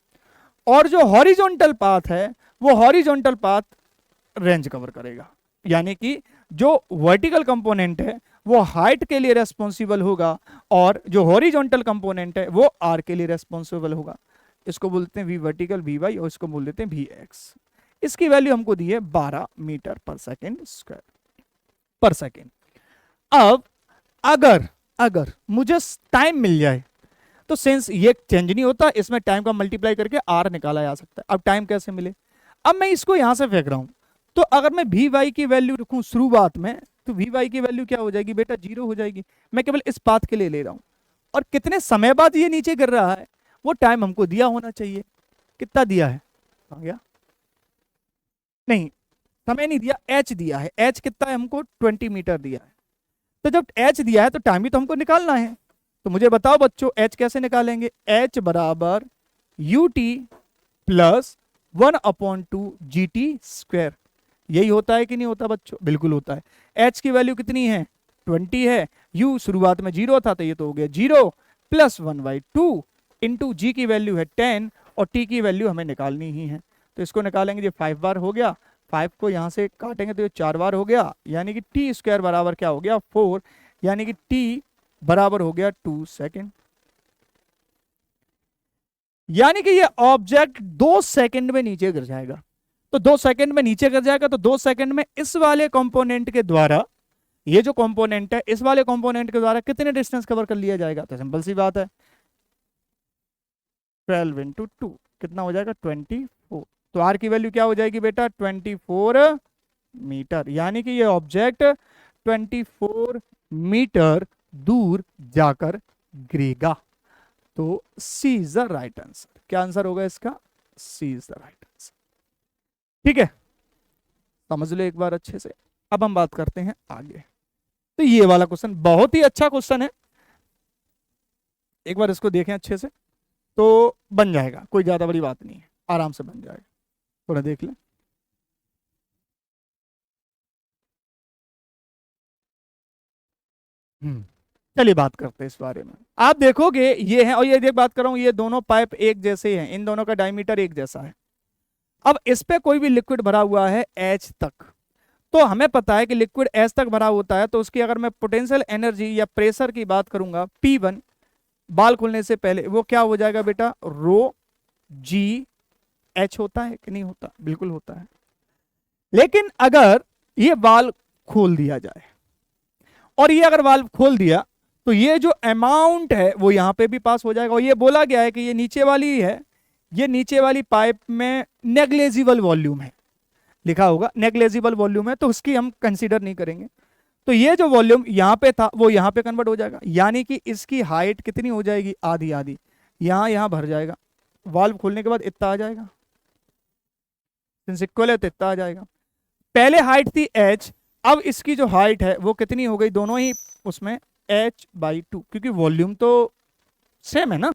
और जो हॉरिजॉन्टल पाथ है वो हॉरिजॉन्टल पाथ रेंज कवर करेगा, यानी कि जो वर्टिकल कंपोनेंट है वो हाइट के लिए रेस्पॉन्सिबल होगा और जो हॉरिजॉन्टल कंपोनेंट है वो आर के लिए रेस्पॉन्सिबल होगा। इसको बोलते हैं वी वर्टिकल वी वाई और इसको बोल देते हैं वी एक्स। इसकी वैल्यू हमको दी है 12 मीटर पर सेकेंड स्क्वायर पर सेकेंड। अब अगर मुझे टाइम मिल जाए तो सेंस ये चेंज नहीं होता, इसमें टाइम का मल्टीप्लाई करके आर निकाला जा सकता है। अब टाइम कैसे मिले, अब मैं इसको यहां से फेंक रहा हूं, तो अगर मैं वी वाई की वैल्यू रखूं शुरुआत में, तो वी वाई की वैल्यू क्या हो जाएगी बेटा, 0 हो जाएगी। मैं केवल इस पाथ के लिए ले रहा हूं और कितने समय बाद ये नीचे गिर रहा है वो टाइम हमको दिया होना चाहिए। कितना दिया है, आ गया नहीं, समय नहीं दिया, एच दिया है। एच कितना है हमको, 20 मीटर दिया है। तो जब एच दिया है तो टाइम भी तो हमको निकालना है। तो मुझे बताओ बच्चों एच कैसे निकालेंगे, एच बराबर U T plus 1/2 G T square. यही होता है कि नहीं होता बच्चों, बिल्कुल होता है। एच की वैल्यू कितनी है, 20 है, यू शुरुआत में 0 था तो ये तो हो गया 0 प्लस 1/2 इंटू जी की वैल्यू है 10 और टी की वैल्यू हमें निकालनी ही है। तो इसको निकालेंगे, ये 5 बार हो गया, 5 को यहां से काटेंगे तो ये 4 बार हो गया, यानी कि टी स्क्वायर बराबर क्या हो गया 4, यानी कि टी बराबर हो गया 2 सेकेंड। यानी कि ये ऑब्जेक्ट 2 सेकेंड में नीचे गिर जाएगा। तो 2 सेकेंड में नीचे गिर जाएगा, तो 2 सेकेंड में इस वाले कंपोनेंट के द्वारा, ये जो कंपोनेंट है इस वाले कंपोनेंट के द्वारा कितने डिस्टेंस कवर कर लिया जाएगा, तो सिंपल सी बात है 12 इंटू 2 कितना हो जाएगा 24। तो आर की वैल्यू क्या हो जाएगी बेटा 24 मीटर, यानी कि ये ऑब्जेक्ट 24 मीटर दूर जाकर गिरेगा। तो सी इज द राइट आंसर। क्या आंसर होगा इसका, सी इज द राइट आंसर। ठीक है, समझ लो एक बार अच्छे से। अब हम बात करते हैं आगे। तो ये वाला क्वेश्चन बहुत ही अच्छा क्वेश्चन है, एक बार इसको देखें अच्छे से तो बन जाएगा, कोई ज्यादा बड़ी बात नहीं है। आराम से बन जाएगा। थोड़ा देख लें। चलिए बात करते हैं इस बारे में। आप देखोगे ये है, और ये देख बात कर रहा हूं, ये दोनों पाइप एक जैसे हैं, इन दोनों का डायमीटर एक जैसा है। अब इस पे कोई भी लिक्विड भरा हुआ है एच तक, तो हमें पता है कि लिक्विड एच तक भरा होता है, तो उसकी अगर मैं पोटेंशियल एनर्जी या प्रेशर की बात करूंगा P1, बाल खोलने से पहले वो क्या हो जाएगा बेटा, रो जी एच होता है कि नहीं होता, बिल्कुल होता है। लेकिन अगर ये वाल्व खोल दिया जाए, और ये अगर वाल्व खोल दिया, तो ये जो अमाउंट है वो यहां पे भी पास हो जाएगा। और ये बोला गया है कि ये नीचे वाली है, ये नीचे वाली पाइप में नेग्लेजिबल वॉल्यूम है, लिखा होगा नेग्लेजिबल वॉल्यूम है, तो उसकी हम कंसीडर नहीं करेंगे। तो ये जो वॉल्यूम यहां पे था वो यहां पे कन्वर्ट हो जाएगा, यानी कि इसकी हाइट कितनी हो जाएगी, आधी आधी, यहां भर जाएगा। वाल्व खोलने के बाद इतना आ जाएगा, इक्वल है तो इतना आ जाएगा। पहले हाइट थी h, अब इसकी जो हाइट है वो कितनी हो गई, दोनों ही उसमें h/2, क्योंकि वॉल्यूम तो सेम है ना,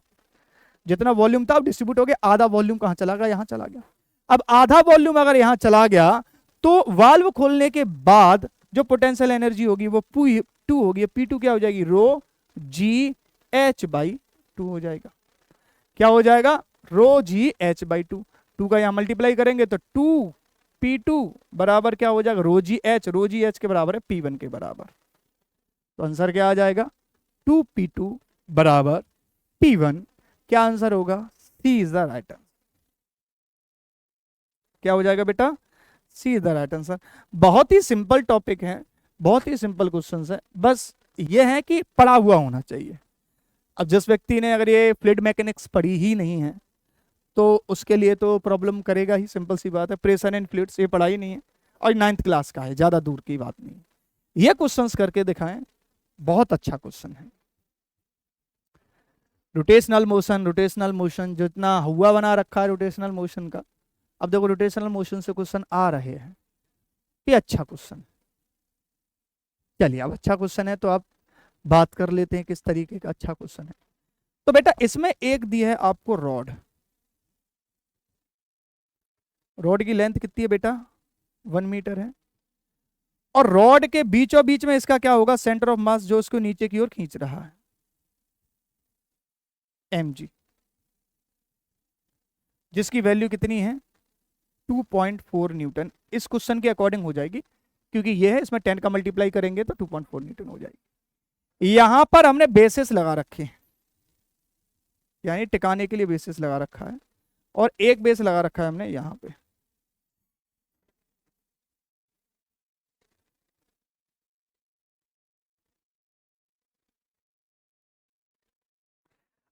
जितना वॉल्यूम था अब डिस्ट्रीब्यूट हो गया, आधा वॉल्यूम कहां चला गया, यहां चला गया। अब आधा वॉल्यूम अगर यहां चला गया, तो वाल्व खोलने के बाद जो पोटेंशियल एनर्जी होगी वो P2 होगी, P2 क्या हो जाएगी, रो जी h/2 हो जाएगा। क्या हो जाएगा, रो जी h/2, 2 का यहां मल्टीप्लाई करेंगे तो 2P2 बराबर क्या हो जाएगा, रो जी एच के बराबर है P1 के बराबर। तो आंसर क्या आ जाएगा, 2P2 बराबर P1। क्या आंसर होगा, सी इज द राइट आंसर। क्या हो जाएगा बेटा, सी इज द राइट आंसर। बहुत ही सिंपल टॉपिक है, बहुत ही सिंपल क्वेश्चन है, बस ये है कि पढ़ा हुआ होना चाहिए। अब जिस व्यक्ति ने अगर ये फ्लूइड मैकेनिक्स पढ़ी ही नहीं है तो उसके लिए तो प्रॉब्लम करेगा ही, सिंपल सी बात है। प्रेशर एंड फ्लूइड्स ये पढ़ाई नहीं है, और 9th क्लास का है, ज्यादा दूर की बात नहीं। ये क्वेश्चंस करके दिखाएं, बहुत अच्छा क्वेश्चन है। रोटेशनल मोशन जितना हुआ बना रखा है रोटेशनल मोशन का, अब देखो रोटेशनल मोशन से क्वेश्चन आ रहे हैं, ये अच्छा क्वेश्चन। चलिए अब अच्छा क्वेश्चन है तो आप बात कर लेते हैं किस तरीके का अच्छा क्वेश्चन है। तो बेटा इसमें एक दी है आपको रॉड, रॉड की लेंथ कितनी है बेटा, 1 मीटर है, और रॉड के बीचों बीच में इसका क्या होगा, सेंटर ऑफ मास, जो उसको नीचे की ओर खींच रहा है, mg, जिसकी वैल्यू कितनी है 2.4 न्यूटन। इस क्वेश्चन के अकॉर्डिंग हो जाएगी, क्योंकि ये है, इसमें 10 का मल्टीप्लाई करेंगे तो 2.4 न्यूटन हो जाएगी। यहां पर हमने बेसिस लगा रखे, यानी टिकाने के लिए बेसिस लगा रखा है, और एक बेस लगा रखा है हमने यहां पे।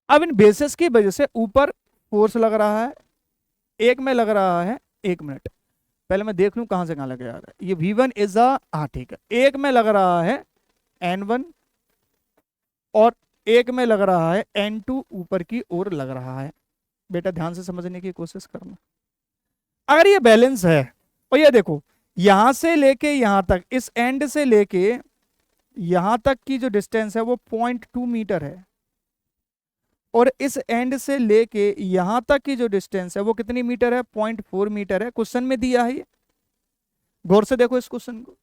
अब इन बेसिस की वजह से ऊपर फोर्स लग रहा है, एक में लग रहा है, 1 मिनट पहले मैं देख लूं कहां से कहां लग जा रहा है। ये V1 इज हाँ ठीक है, एक में लग रहा है N1, और एक में लग रहा है N2, ऊपर की ओर लग रहा है। बेटा ध्यान से समझने की कोशिश करना, अगर ये बैलेंस है, और ये देखो यहां से लेके यहां तक, इस एंड से लेके यहां तक की जो डिस्टेंस है वो 0.2 मीटर है, और इस एंड से लेके यहां तक की जो डिस्टेंस है वो कितनी मीटर है, 0.4 मीटर है। क्वेश्चन में दिया है ये, गौर से देखो इस क्वेश्चन को,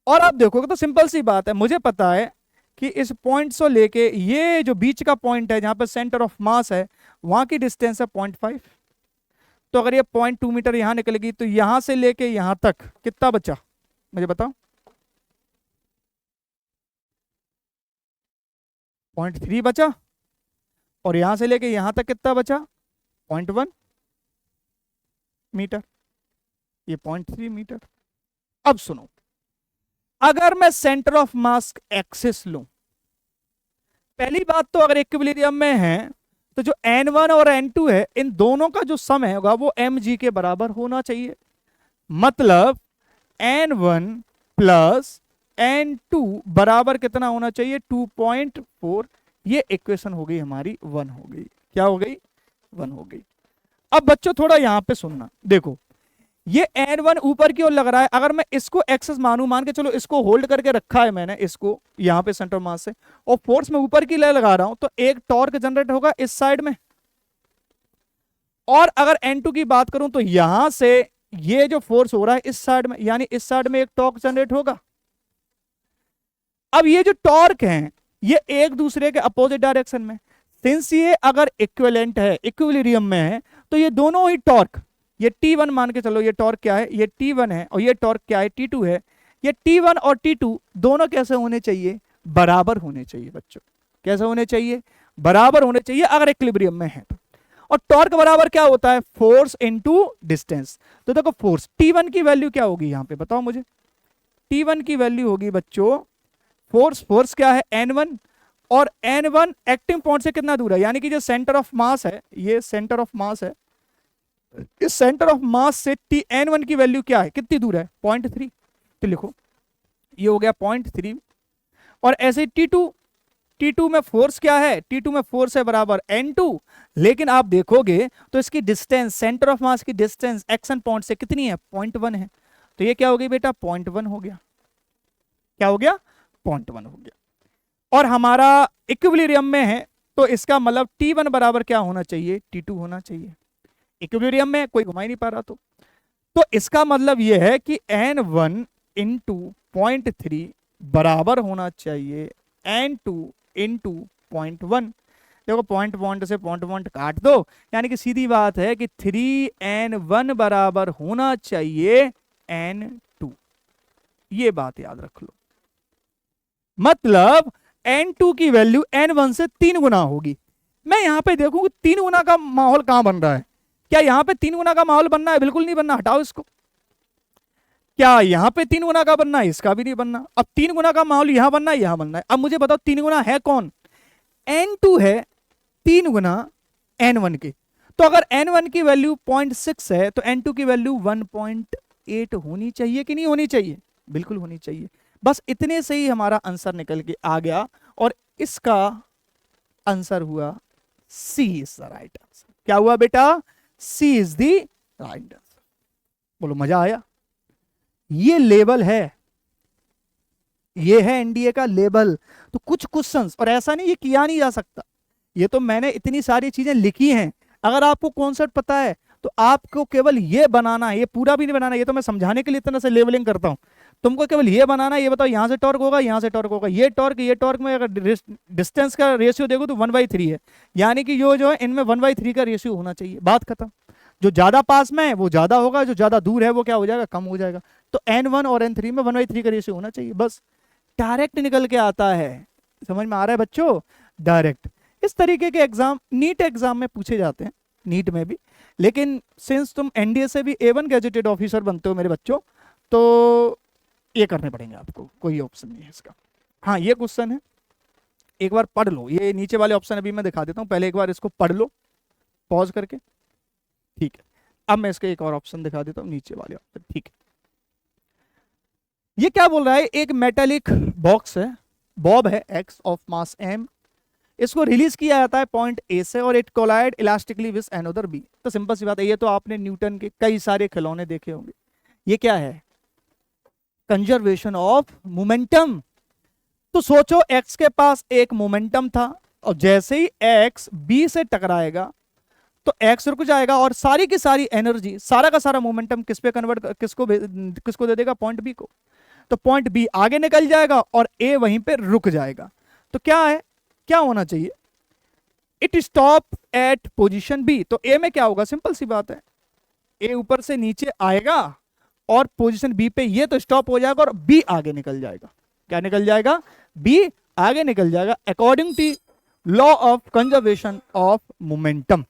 और आप देखोगे तो सिंपल सी बात है, मुझे पता है कि इस पॉइंट से लेके ये जो बीच का पॉइंट है जहां पर सेंटर ऑफ मास है, वहां की डिस्टेंस है 0.5। तो अगर ये 0.2 मीटर यहां निकलेगी, तो यहां से लेके यहां तक कितना बचा, मुझे बताओ, 0.3 बचा, और यहां से लेके यहां तक कितना बचा, 0.1 मीटर, ये 0.3 मीटर। अब सुनो, अगर मैं सेंटर ऑफ मास एक्सिस लूं, पहली बात तो अगर इक्विलिब्रियम में है तो जो N1 और N2 है, इन दोनों का जो सम होगा वो mg के बराबर होना चाहिए। मतलब N1 प्लस N2 बराबर कितना होना चाहिए, 2.4। ये इक्वेशन हो गई हमारी 1 हो गई, क्या हो गई, 1 हो गई। अब बच्चों थोड़ा यहां पे सुनना, देखो ये N1 ऊपर की ओर लग रहा है, अगर मैं इसको एक्सेस मानू, मान के चलो इसको होल्ड करके रखा है मैंने इसको यहां पे सेंटर मास से, और फोर्स में ऊपर की ले लगा रहा हूं, तो एक टॉर्क जनरेट होगा इस साइड में, और अगर N2 की बात करूं तो यहां से ये जो फोर्स हो रहा है इस साइड में, यानी इस साइड में एक टॉर्क जनरेट होगा। अब ये जो टॉर्क है ये एक दूसरे के अपोजिट डायरेक्शन में, सिंस ये अगर इक्विवेलेंट है, इक्विलिब्रियम में है, तो ये दोनों ही टॉर्क, ये T1 मान के चलो, ये टॉर्क क्या है, ये T1 है, और ये टॉर्क क्या है, T2 है। ये T1 और T2 दोनों कैसे होने चाहिए, बराबर होने चाहिए बच्चों। कैसे होने चाहिए, बराबर होने चाहिए अगर इक्विलिब्रियम में है तो। और टॉर्क बराबर क्या होता है, फोर्स इनटू डिस्टेंस। तो देखो फोर्स T1 की वैल्यू क्या होगी यहां पे, बताओ मुझे। T1 की वैल्यू होगी बच्चों, फोर्स क्या है N1, और N1 एक्टिव पॉइंट से कितना दूर है, यानी कि जो सेंटर ऑफ मास है, ये सेंटर ऑफ मास है, इस सेंटर ऑफ मास से N1 की वैल्यू क्या है, कितनी दूर है, 0.3। तो लिखो ये हो गया 0.3। और ऐसे T2 में फोर्स क्या है, T2 में फोर्स है बराबर N2, लेकिन आप देखोगे तो इसकी डिस्टेंस, सेंटर ऑफ मास की डिस्टेंस एक्शन पॉइंट से कितनी है, 0.1 है। तो ये क्या हो गई बेटा, 0.1 हो गया। क्या हो गया, 0.1 हो गया। और हमारा इक्विलिब्रियम में है, तो इसका मतलब T1 बराबर क्या होना चाहिए, T2 होना चाहिए। इक्विलिब्रियम में कोई घुमा ही नहीं पा रहा तो इसका मतलब यह है कि N1 इंटू 0.3 बराबर होना चाहिए N2 इंटू 0.1। देखो पॉइंट से पॉइंट काट दो, यानी कि सीधी बात है कि 3N1 बराबर होना चाहिए N2। ये बात याद रख लो, मतलब N2 की वैल्यू N1 से 3 गुना होगी। मैं यहां पे देखूंगा 3 गुना का माहौल कहां बन रहा है, क्या यहां पे 3 गुना का माहौल बनना है, बिल्कुल नहीं बनना, हटाओ इसको। क्या यहां पे 3 गुना का बनना है, इसका भी नहीं बनना। अब 3 गुना का माहौल यहां बनना है, यहां बनना है। अब मुझे बताओ 3 गुना है कौन, N2 है 3 गुना N1 के। तो अगर N1 की वैल्यू 0.6 है तो N2 की वैल्यू 1.8 होनी चाहिए कि नहीं होनी चाहिए, बिल्कुल होनी चाहिए। बस इतने से ही हमारा आंसर निकल के आ गया, और इसका आंसर हुआ सी इज द राइट आंसर। क्या हुआ बेटा, सी इज द राइट आंसर। बोलो मजा आया। ये लेवल है, ये है एनडीए का लेवल। तो कुछ क्वेश्चंस, और ऐसा नहीं ये किया नहीं जा सकता, ये तो मैंने इतनी सारी चीजें लिखी हैं। अगर आपको कॉन्सेप्ट पता है तो आपको केवल ये बनाना है, ये पूरा भी नहीं बनाना, ये तो मैं समझाने के लिए इतना से लेवलिंग करता हूं। तुमको केवल ये बनाना है, ये बताओ यहां से टॉर्क होगा, यहां से टॉर्क होगा, ये टॉर्क में अगर डिस्टेंस का रेशियो देखो तो 1/3 है, यानी कि जो है इनमें 1/3 का रेशियो होना चाहिए, बात खत्म। जो ज्यादा पास में है वो ज्यादा होगा, जो ज्यादा दूर है वो क्या हो जाएगा, कम हो जाएगा। तो N1 और N3 में 1/3 का रेशियो होना चाहिए, बस डायरेक्ट निकल के आता है। समझ में आ रहा है बच्चों, डायरेक्ट। इस तरीके के एग्जाम नीट एग्जाम में पूछे जाते हैं, नीट में भी। लेकिन सिंस तुम एनडीए से भी A1 गैजेटेड ऑफिसर बनते हो मेरे बच्चों, तो ये करने पड़ेंगे आपको, कोई ऑप्शन नहीं है इसका। हाँ ये क्वेश्चन है, एक बार पढ़ लो, ये नीचे वाले ऑप्शन अभी मैं दिखा देता हूँ, पहले एक बार इसको पढ़ लो पॉज करके, ठीक है। अब मैं इसका एक और ऑप्शन दिखा देता हूँ, नीचे वाले ऑप्शन, ठीक है। ये क्या बोल रहा है, एक मेटेलिक बॉक्स है, बॉब है, एक्स ऑफ मास m, इसको रिलीज किया जाता है पॉइंट ए से, और it collide elastically with another B. तो सिंपल सी बात है, ये तो आपने न्यूटन के कई सारे खिलौने देखे होंगे। ये क्या है, कंजर्वेशन ऑफ मोमेंटम। तो सोचो एक्स के पास एक मोमेंटम था, और जैसे ही एक्स बी से टकराएगा तो एक्स रुक जाएगा, और सारी की सारी एनर्जी, सारा का सारा मोमेंटम किस पे कन्वर्ट, किसको दे देगा, पॉइंट बी को। तो पॉइंट बी आगे निकल जाएगा और ए वहीं पे रुक जाएगा। तो क्या है, क्या होना चाहिए, it stop at position B. तो ए में क्या होगा, सिंपल सी बात है, ए ऊपर से नीचे आएगा और पोजीशन बी पे ये तो स्टॉप हो जाएगा और बी आगे निकल जाएगा। क्या निकल जाएगा, बी आगे निकल जाएगा, according to law of conservation of momentum.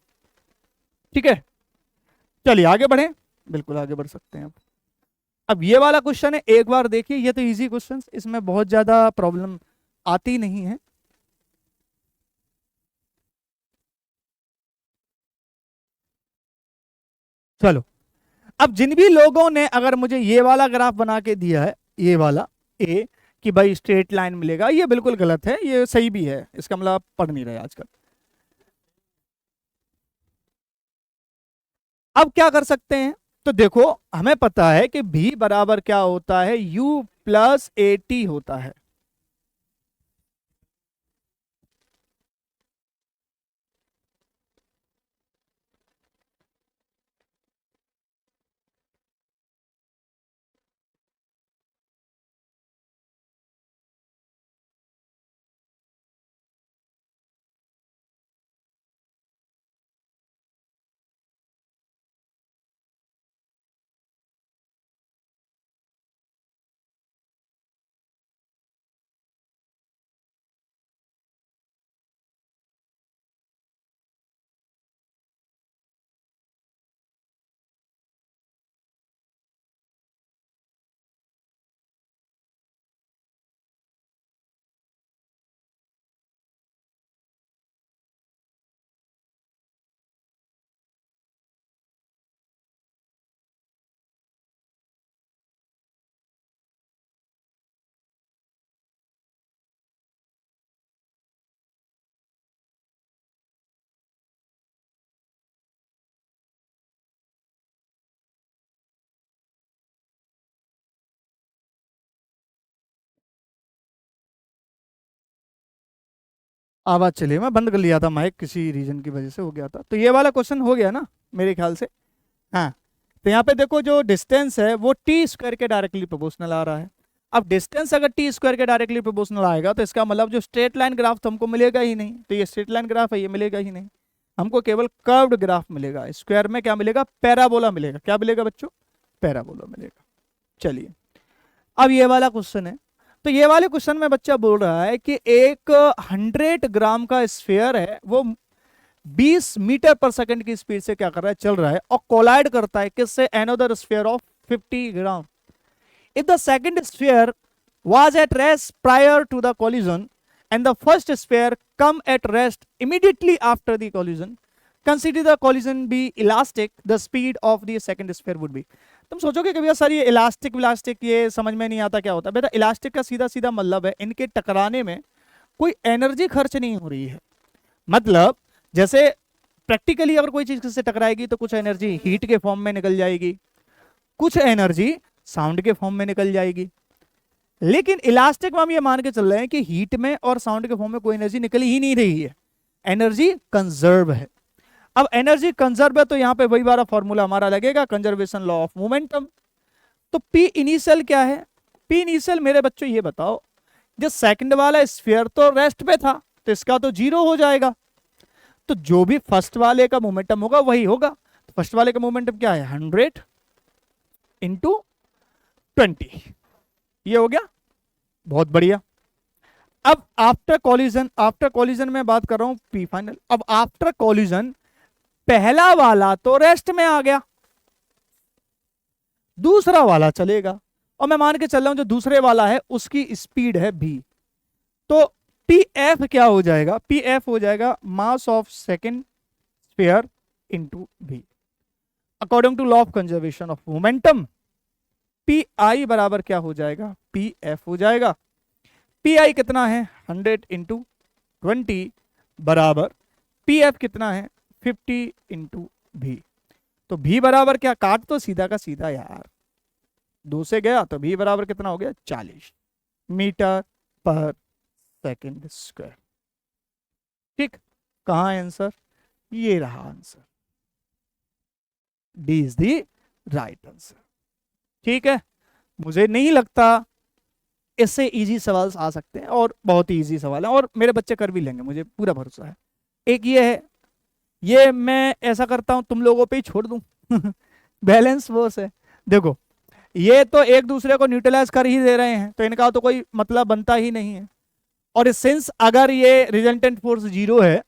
ठीक है, चलिए आगे बढ़े, बिल्कुल आगे बढ़ सकते हैं। अब ये वाला क्वेश्चन है, एक बार देखिए, ये तो इजी क्वेश्चन, इसमें बहुत ज्यादा प्रॉब्लम आती नहीं है। चलो, अब जिन भी लोगों ने अगर मुझे ये वाला ग्राफ बना के दिया है, ये वाला ए, कि भाई स्ट्रेट लाइन मिलेगा, ये बिल्कुल गलत है, ये सही भी है, इसका मतलब आप पढ़ नहीं रहे आजकल। अब क्या कर सकते हैं, तो देखो हमें पता है कि भी बराबर क्या होता है, u प्लस AT होता है। आवाज चली, मैं बंद कर लिया था माइक, किसी रीजन की वजह से हो गया था। तो ये वाला क्वेश्चन हो गया ना मेरे ख्याल से। हाँ, तो यहाँ पे देखो जो डिस्टेंस है वो टी स्क्वायर के डायरेक्टली प्रोपोर्शनल आ रहा है। अब डिस्टेंस अगर टी स्क्वायर के डायरेक्टली प्रोपोर्शनल आएगा तो इसका मतलब जो स्ट्रेट लाइन ग्राफ तो हमको मिलेगा ही नहीं, तो ये स्ट्रेट लाइन ग्राफ है, ये मिलेगा ही नहीं, हमको केवल कर्व्ड ग्राफ मिलेगा। स्क्वायर में क्या मिलेगा? पैराबोला मिलेगा। क्या मिलेगा बच्चों? पैराबोला मिलेगा। चलिए अब ये वाला क्वेश्चन है। तो ये वाले क्वेश्चन में बच्चा बोल रहा है कि एक 100 ग्राम का स्फीयर है, वो 20 मीटर पर सेकंड की स्पीड से क्या कर रहा है? चल रहा है, और कोलाइड करता है किससे? Another sphere of 50 gram. If the second sphere was at rest prior to the collision and the first sphere come at rest immediately after the collision, consider the collision be elastic, the speed of the second sphere would be। तुम सोचोगे कि भैया sir ये elastic ये समझ में नहीं आता क्या होता है। बेटा इलास्टिक का सीधा सीधा मतलब है इनके टकराने में कोई एनर्जी खर्च नहीं हो रही है। मतलब जैसे प्रैक्टिकली अगर कोई चीज से टकराएगी तो कुछ एनर्जी हीट के फॉर्म में निकल जाएगी, कुछ एनर्जी साउंड के फॉर्म में निकल जाएगी। लेकिन इलास्टिक में हम ये मान के चल रहे हैं कि हीट में और साउंड के फॉर्म में कोई एनर्जी निकल ही नहीं रही है, एनर्जी कंजर्व है। अब एनर्जी कंजर्व है तो यहां पे वही वाला फॉर्मूला हमारा लगेगा, कंजर्वेशन लॉ ऑफ मोमेंटम। तो पी इनिशियल क्या है? पी इनिशियल मेरे बच्चों ये बताओ, जो सेकंड वाला स्फीयर तो रेस्ट पे था तो इसका तो 0 हो जाएगा, तो जो भी फर्स्ट वाले का मोमेंटम होगा वही होगा। तो फर्स्ट वाले का मोमेंटम क्या है? 100 इंटू 20, ये हो गया। बहुत बढ़िया। अब आफ्टर कॉलिजन में बात कर रहा हूं पी फाइनल। अब आफ्टर कॉलिजन पहला वाला तो रेस्ट में आ गया, दूसरा वाला चलेगा, और मैं मान के चल रहा हूं जो दूसरे वाला है उसकी स्पीड है v। तो पी एफ क्या हो जाएगा? पी एफ हो जाएगा mass of second sphere into v। According to law of conservation of momentum P I बराबर क्या हो जाएगा? पी एफ हो जाएगा। पी आई कितना है? 100 इंटू 20 बराबर पी एफ कितना है? 50 इंटू भी। तो भी बराबर क्या? काट तो सीधा का सीधा यार, 2 से गया तो भी बराबर कितना हो गया? 40 मीटर पर सेकेंड स्क्वायर। ठीक, कहां है आंसर? ये रहा answer, D is the right answer. ठीक है, मुझे नहीं लगता इससे इजी सवाल आ सकते हैं, और बहुत ही इजी सवाल है और मेरे बच्चे कर भी लेंगे, मुझे पूरा भरोसा है। एक ये है, ये मैं ऐसा करता हूं तुम लोगों पे ही छोड़ दूं बैलेंस फोर्स है। देखो ये तो एक दूसरे को न्यूट्रलाइज कर ही दे रहे हैं, तो इनका तो कोई मतलब बनता ही नहीं है। और सिंस अगर ये रिजल्टेंट फोर्स 0 है,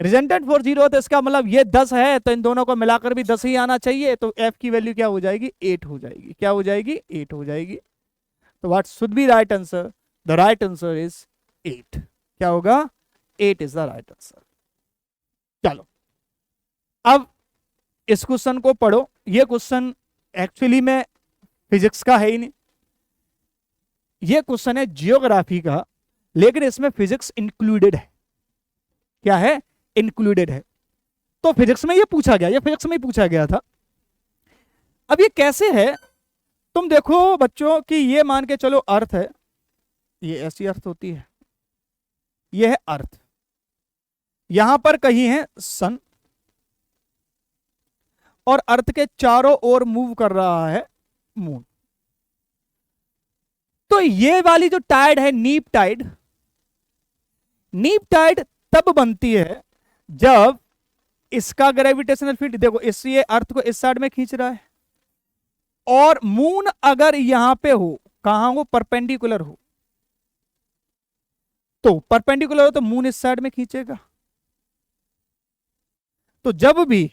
रिजल्टेंट फोर्स 0 है, तो इसका मतलब ये 10 है, तो इन दोनों को मिलाकर भी 10 ही आना चाहिए। तो एफ की वैल्यू क्या हो जाएगी? 8 हो जाएगी। क्या हो जाएगी? 8 हो जाएगी। तो what should B right answer? The right answer is 8। क्या होगा? 8 इज द राइट आंसर। चलो अब इस क्वेश्चन को पढ़ो। ये क्वेश्चन एक्चुअली में फिजिक्स का है ही नहीं, ये क्वेश्चन है जियोग्राफी का, लेकिन इसमें फिजिक्स इंक्लूडेड है। क्या है? इंक्लूडेड है। तो फिजिक्स में ये पूछा गया, ये फिजिक्स में ही पूछा गया था। अब ये कैसे है? तुम देखो बच्चों कि ये मान के चलो अर्थ है, ये ऐसी अर्थ होती है, ये है अर्थ, यहां पर कहीं है सन, और अर्थ के चारों ओर मूव कर रहा है मून। तो ये वाली जो टाइड है नीप टाइड, नीप टाइड तब बनती है जब इसका ग्रेविटेशनल फील्ड, देखो इस ये अर्थ को इस साइड में खींच रहा है, और मून अगर यहां पे हो, कहां हो? परपेंडिकुलर हो, तो परपेंडिकुलर हो तो मून इस साइड में खींचेगा। तो जब भी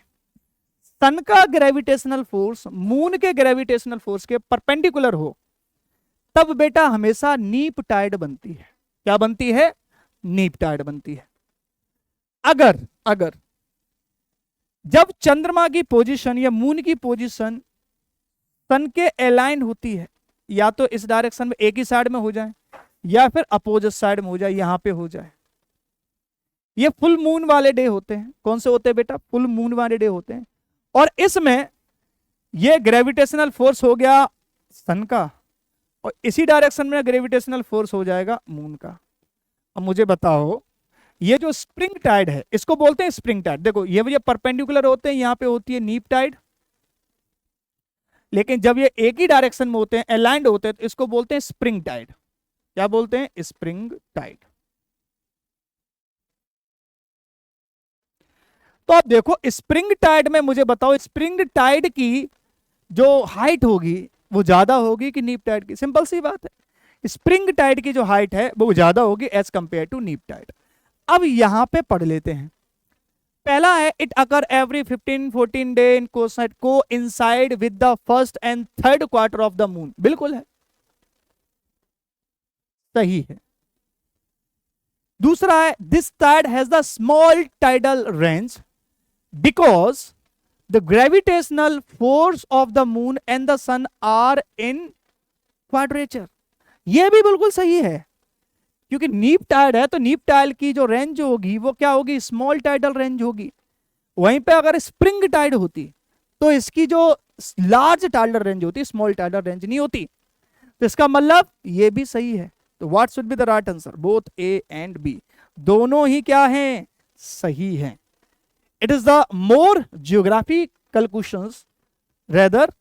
सन का ग्रेविटेशनल फोर्स मून के ग्रेविटेशनल फोर्स के परपेंडिकुलर हो, तब बेटा हमेशा नीप टाइड बनती है। क्या बनती है? नीप टाइड बनती है। अगर जब चंद्रमा की पोजीशन या मून की पोजीशन सन के अलाइन होती है, या तो इस डायरेक्शन में एक ही साइड में हो जाए, या फिर अपोजिट साइड में हो जाए, यहां पे हो जाए, ये फुल मून वाले डे होते हैं। कौन से होते हैं बेटा? फुल मून वाले डे होते हैं। और इसमें ये ग्रेविटेशनल फोर्स हो गया सन का, और इसी डायरेक्शन में ग्रेविटेशनल फोर्स हो जाएगा मून का। अब मुझे बताओ ये जो स्प्रिंग टाइड है इसको बोलते हैं स्प्रिंग टाइड। देखो ये परपेंडिकुलर होते हैं, यहां पे होती है नीप टाइड, लेकिन जब ये एक ही डायरेक्शन में होते हैं, अलाइंड होते हैं, तो इसको बोलते हैं स्प्रिंग टाइड। क्या बोलते हैं? Spring tide. तो आप देखो स्प्रिंग टाइड में मुझे बताओ, स्प्रिंग टाइड की जो हाइट होगी वो ज्यादा होगी कि नीप टाइड की? सिंपल सी बात है, स्प्रिंग टाइड की जो हाइट है वो ज्यादा होगी as compare to neap tide. अब यहां पे पढ़ लेते हैं। पहला है it occur every 15-14 day in coincide with the first and third quarter of the moon. बिल्कुल है, सही है। दूसरा है this tide has the small tidal range because the gravitational force of the moon and the sun are in quadrature. यह भी बिल्कुल सही है, क्योंकि नीप टाइड है तो नीप टाइड की जो रेंज होगी वो क्या होगी? स्मॉल टाइडल रेंज होगी। वहीं पे अगर स्प्रिंग टाइड होती तो इसकी जो लार्ज टाइडल रेंज होती, स्मॉल टाइडल रेंज नहीं होती। तो इसका मतलब ये भी सही है। तो what should be the right answer? Both A and B, दोनों ही क्या हैं? सही हैं। It is the more geographical questions rather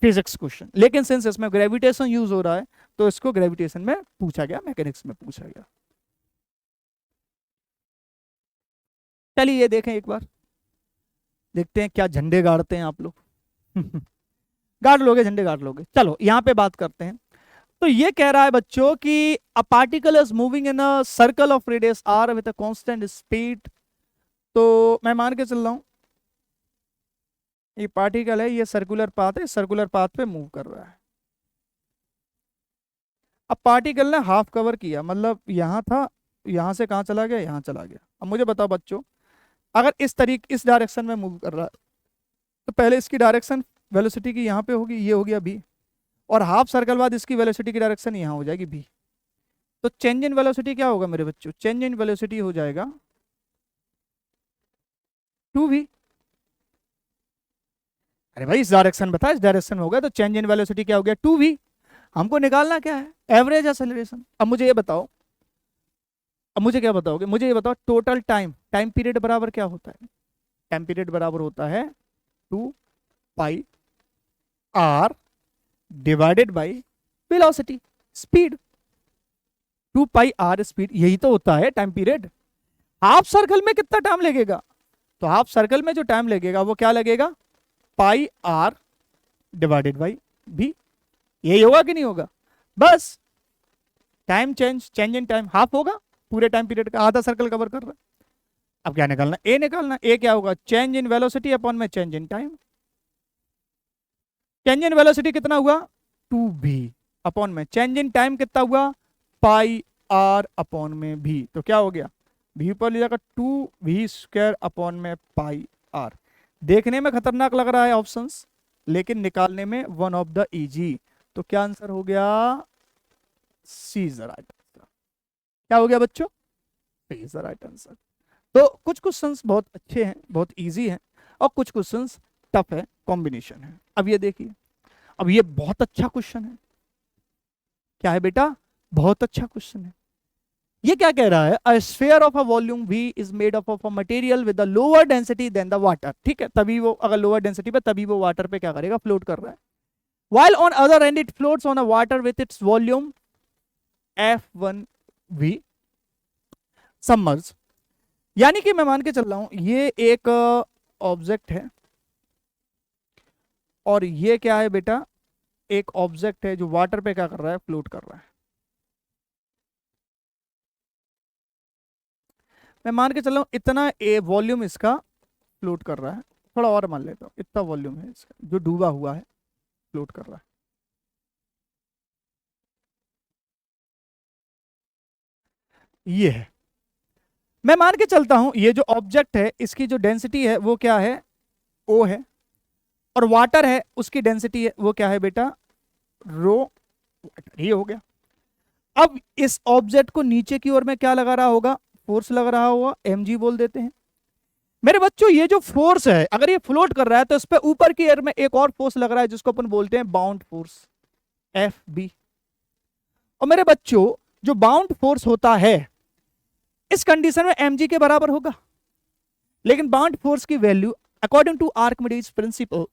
physics question, लेकिन सिंस इसमें ग्रेविटेशन यूज हो रहा है तो इसको ग्रेविटेशन में पूछा गया, मैकेनिक्स में पूछा गया। चलिए ये देखें एक बार, देखते हैं क्या झंडे गाड़ते हैं आप लोग। गाड़ लोगे, झंडे गाड़ लोगे। चलो यहां पे बात करते हैं। तो ये कह रहा है बच्चों कि a particle is moving in a circle of radius R with a constant speed. तो मैं मान के चल रहा हूं ये पार्टिकल है, ये सर्कुलर पाथ है, सर्कुलर पाथ पे मूव कर रहा है। अब पार्टिकल ने हाफ कवर किया, मतलब यहां था, यहां से कहां चला गया? यहां चला गया। अब मुझे बताओ बच्चों, अगर इस डायरेक्शन में मूव कर रहा है तो पहले इसकी डायरेक्शन वेलोसिटी की यहाँ पे होगी, ये हो गया भी, और हाफ सर्कल बाद इसकी वेलोसिटी की डायरेक्शन यहाँ हो जाएगी भी। तो चेंज इन वेलोसिटी क्या होगा मेरे बच्चों? चेंज इन वेलोसिटी हो जाएगा 2v। अरे भाई इस डायरेक्शन बता, इस डायरेक्शन में होगा तो चेंज इन वेलोसिटी क्या हो गया? 2v। हमको निकालना क्या है? Average acceleration. अब मुझे ये बताओ, अब मुझे क्या बताओगे? मुझे ये बताओ टोटल टाइम पीरियड बराबर क्या होता है? टाइम पीरियड बराबर होता है 2 पाई r divided by velocity, speed. 2 pi r speed, यही तो होता है टाइम पीरियड। हाफ सर्कल में कितना टाइम लगेगा? तो हाफ सर्कल में जो टाइम लगेगा वो क्या लगेगा? पाई r डिवाइडेड बाई v। यही होगा कि नहीं होगा? बस time change in time half होगा, पूरे टाइम पीरियड का आधा सर्कल कवर कर रहा है। अब क्या निकालना? ए निकालना। ए क्या होगा? चेंज इन वेलोसिटी अपॉन में change in time. Change in velocity कितना हुआ? 2v अपॉन में चेंज इन टाइम कितना हुआ? पाई r अपॉन में v। तो क्या हो गया? v ऊपर ले जाकर 2v² अपॉन में पाई r। देखने में खतरनाक लग रहा है ऑप्शंस, लेकिन निकालने में वन ऑफ द इजी। तो क्या आंसर हो गया? सी इज द राइट आंसर। क्या हो गया बच्चों? सी इज द राइट आंसर। तो कुछ क्वेश्चंस बहुत अच्छे हैं, बहुत इजी हैं, और कुछ क्वेश्चंस टफ है, कॉम्बिनेशन है। अब ये देखिए, अब ये बहुत अच्छा क्वेश्चन है। क्या है बेटा? बहुत अच्छा क्वेश्चन है। ये क्या कह रहा है? A sphere of a volume v is made up of a material with a lower density than the water. ठीक है, तभी वो अगर लोअर डेंसिटी पे, तभी वो वाटर पे क्या करेगा? फ्लोट कर रहा है। while on other end it floats on a water with its volume f1v submerged। यानी कि मैं मान के चल रहा हूं ये एक ऑब्जेक्ट है, और ये क्या है बेटा? एक ऑब्जेक्ट है जो वाटर पे क्या कर रहा है? फ्लोट कर रहा है। मैं मान के चल रहा हूं इतना ए वॉल्यूम इसका फ्लोट कर रहा है। थोड़ा और मान लेता हूं, इतना वॉल्यूम है इसका जो डूबा हुआ है, फ्लोट कर रहा है। ये है, मैं मान के चलता हूं ये जो ऑब्जेक्ट है इसकी जो डेंसिटी है वो क्या है? ओ है, और वाटर है उसकी डेंसिटी है वो क्या है बेटा? रो वाटर। ये हो गया। अब इस ऑब्जेक्ट को नीचे की ओर में क्या लगा रहा होगा? फोर्स लग रहा होगा, mg बोल देते हैं। मेरे बच्चों ये जो फोर्स है, अगर ये फ्लोट कर रहा है तो इस पे ऊपर की एयर में एक और फोर्स लग रहा है जिसको अपन बोलते हैं बाउंड फोर्स, एफ बी। और मेरे बच्चों जो बाउंड फोर्स होता है इस कंडीशन में mg के बराबर होगा, लेकिन बाउंड फोर्स की value according to Archimedes principle,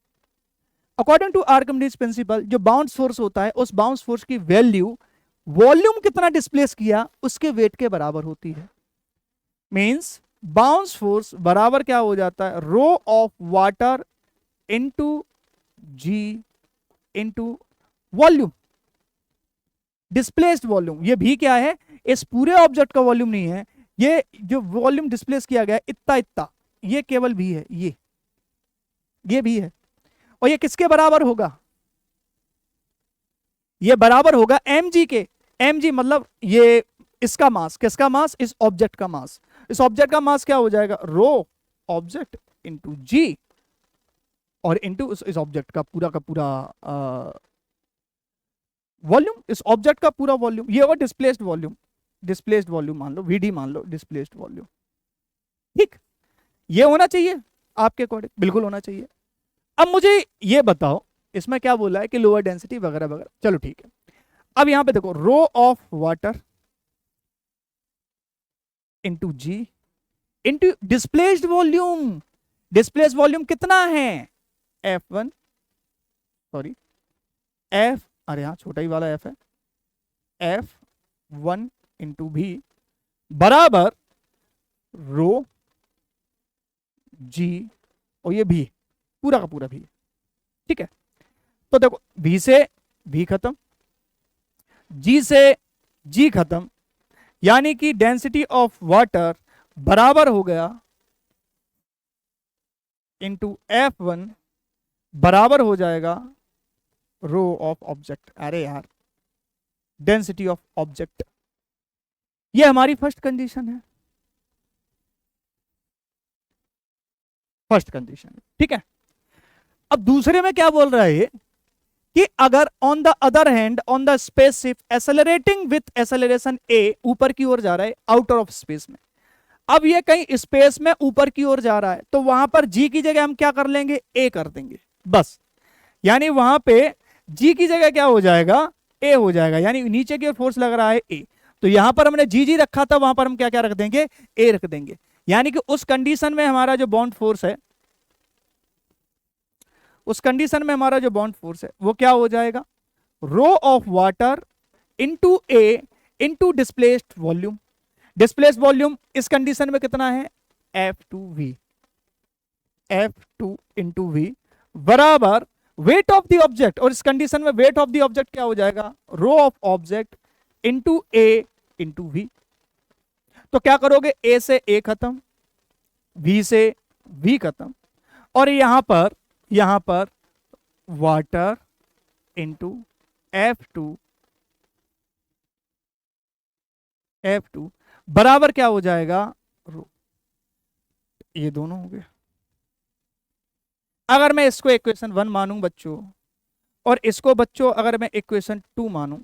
according to Archimedes principle जो बाउंड फोर्स होता है उस बाउंड फोर्स की वैल्यू वॉल्यूम कितना डिस्प्लेस किया उसके वेट के बराबर होती है। मींस बाउंस फोर्स बराबर क्या हो जाता है, rho of water into g into volume, displaced volume. ये भी क्या है, इस पूरे ऑब्जेक्ट का वॉल्यूम नहीं है, ये जो वॉल्यूम डिस्प्लेस किया गया है इतना इतना, ये केवल भी है, ये भी है। और ये किसके बराबर होगा, ये बराबर होगा mg के। mg मतलब ये इसका मास, किसका मास, इस ऑब्जेक्ट का मास। इस ऑब्जेक्ट का मास क्या हो जाएगा, रो ऑब्जेक्ट इंटू जी और इंटू इस ऑब्जेक्ट का पूरा वॉल्यूम, इस ऑब्जेक्ट का पूरा वॉल्यूम। ये होगा डिस्प्लेस्ड वॉल्यूम, डिस्प्लेस्ड वॉल्यूम मान लो, वीडी मान लो, डिस्प्लेस्ड वॉल्यूम। ठीक, ये होना चाहिए आपके अकॉर्डिंग, बिल्कुल होना चाहिए। अब मुझे ये बताओ इसमें क्या बोला है कि लोअर डेंसिटी वगैरह वगैरह, चलो ठीक है। अब यहां पे देखो rho of water into g into displaced volume. Displaced volume कितना है, F1, सॉरी F, अरे हाँ छोटा ही वाला F है, F1 इंटू भी बराबर रो जी और ये भी पूरा का पूरा भी। ठीक है, तो देखो भी से भी खत्म, जी से जी खत्म, यानी कि डेंसिटी ऑफ वाटर बराबर हो गया इंटू F1 बराबर हो जाएगा रो ऑफ ऑब्जेक्ट। अरे यार, डेंसिटी ऑफ ऑब्जेक्ट, ये हमारी फर्स्ट कंडीशन है, फर्स्ट कंडीशन। ठीक है, अब दूसरे में क्या बोल रहा है कि अगर on the other hand on the spaceship accelerating with acceleration a, ऊपर की ओर जा रहा है आउटर ऑफ स्पेस में। अब ये कहीं स्पेस में ऊपर की ओर जा रहा है, तो वहां पर जी की जगह हम क्या कर लेंगे, ए कर देंगे बस। यानी वहां पे जी की जगह क्या हो जाएगा, ए हो जाएगा, यानी नीचे की ओर फोर्स लग रहा है ए, तो यहां पर हमने जी जी रखा था, वहां पर हम क्या क्या रख देंगे, ए रख देंगे। यानी कि उस कंडीशन में हमारा जो बॉन्ड फोर्स है, उस कंडीशन में हमारा जो बॉन्ड फोर्स है वो क्या हो जाएगा, rho of water into A into displaced volume. Displaced volume इस कंडीशन में कितना है, F2V, F2 इंटू वी बराबर वेट ऑफ द ऑब्जेक्ट, और इस कंडीशन में वेट ऑफ द ऑब्जेक्ट क्या हो जाएगा, rho of object into A into V. तो क्या करोगे, ए से ए खत्म, वी से वी खत्म, और यहां पर वाटर इंटू F2 बराबर क्या हो जाएगा, रो। ये दोनों हो गए। अगर मैं इसको इक्वेशन 1 मानूं बच्चों, और इसको बच्चों अगर मैं इक्वेशन 2 मानूं,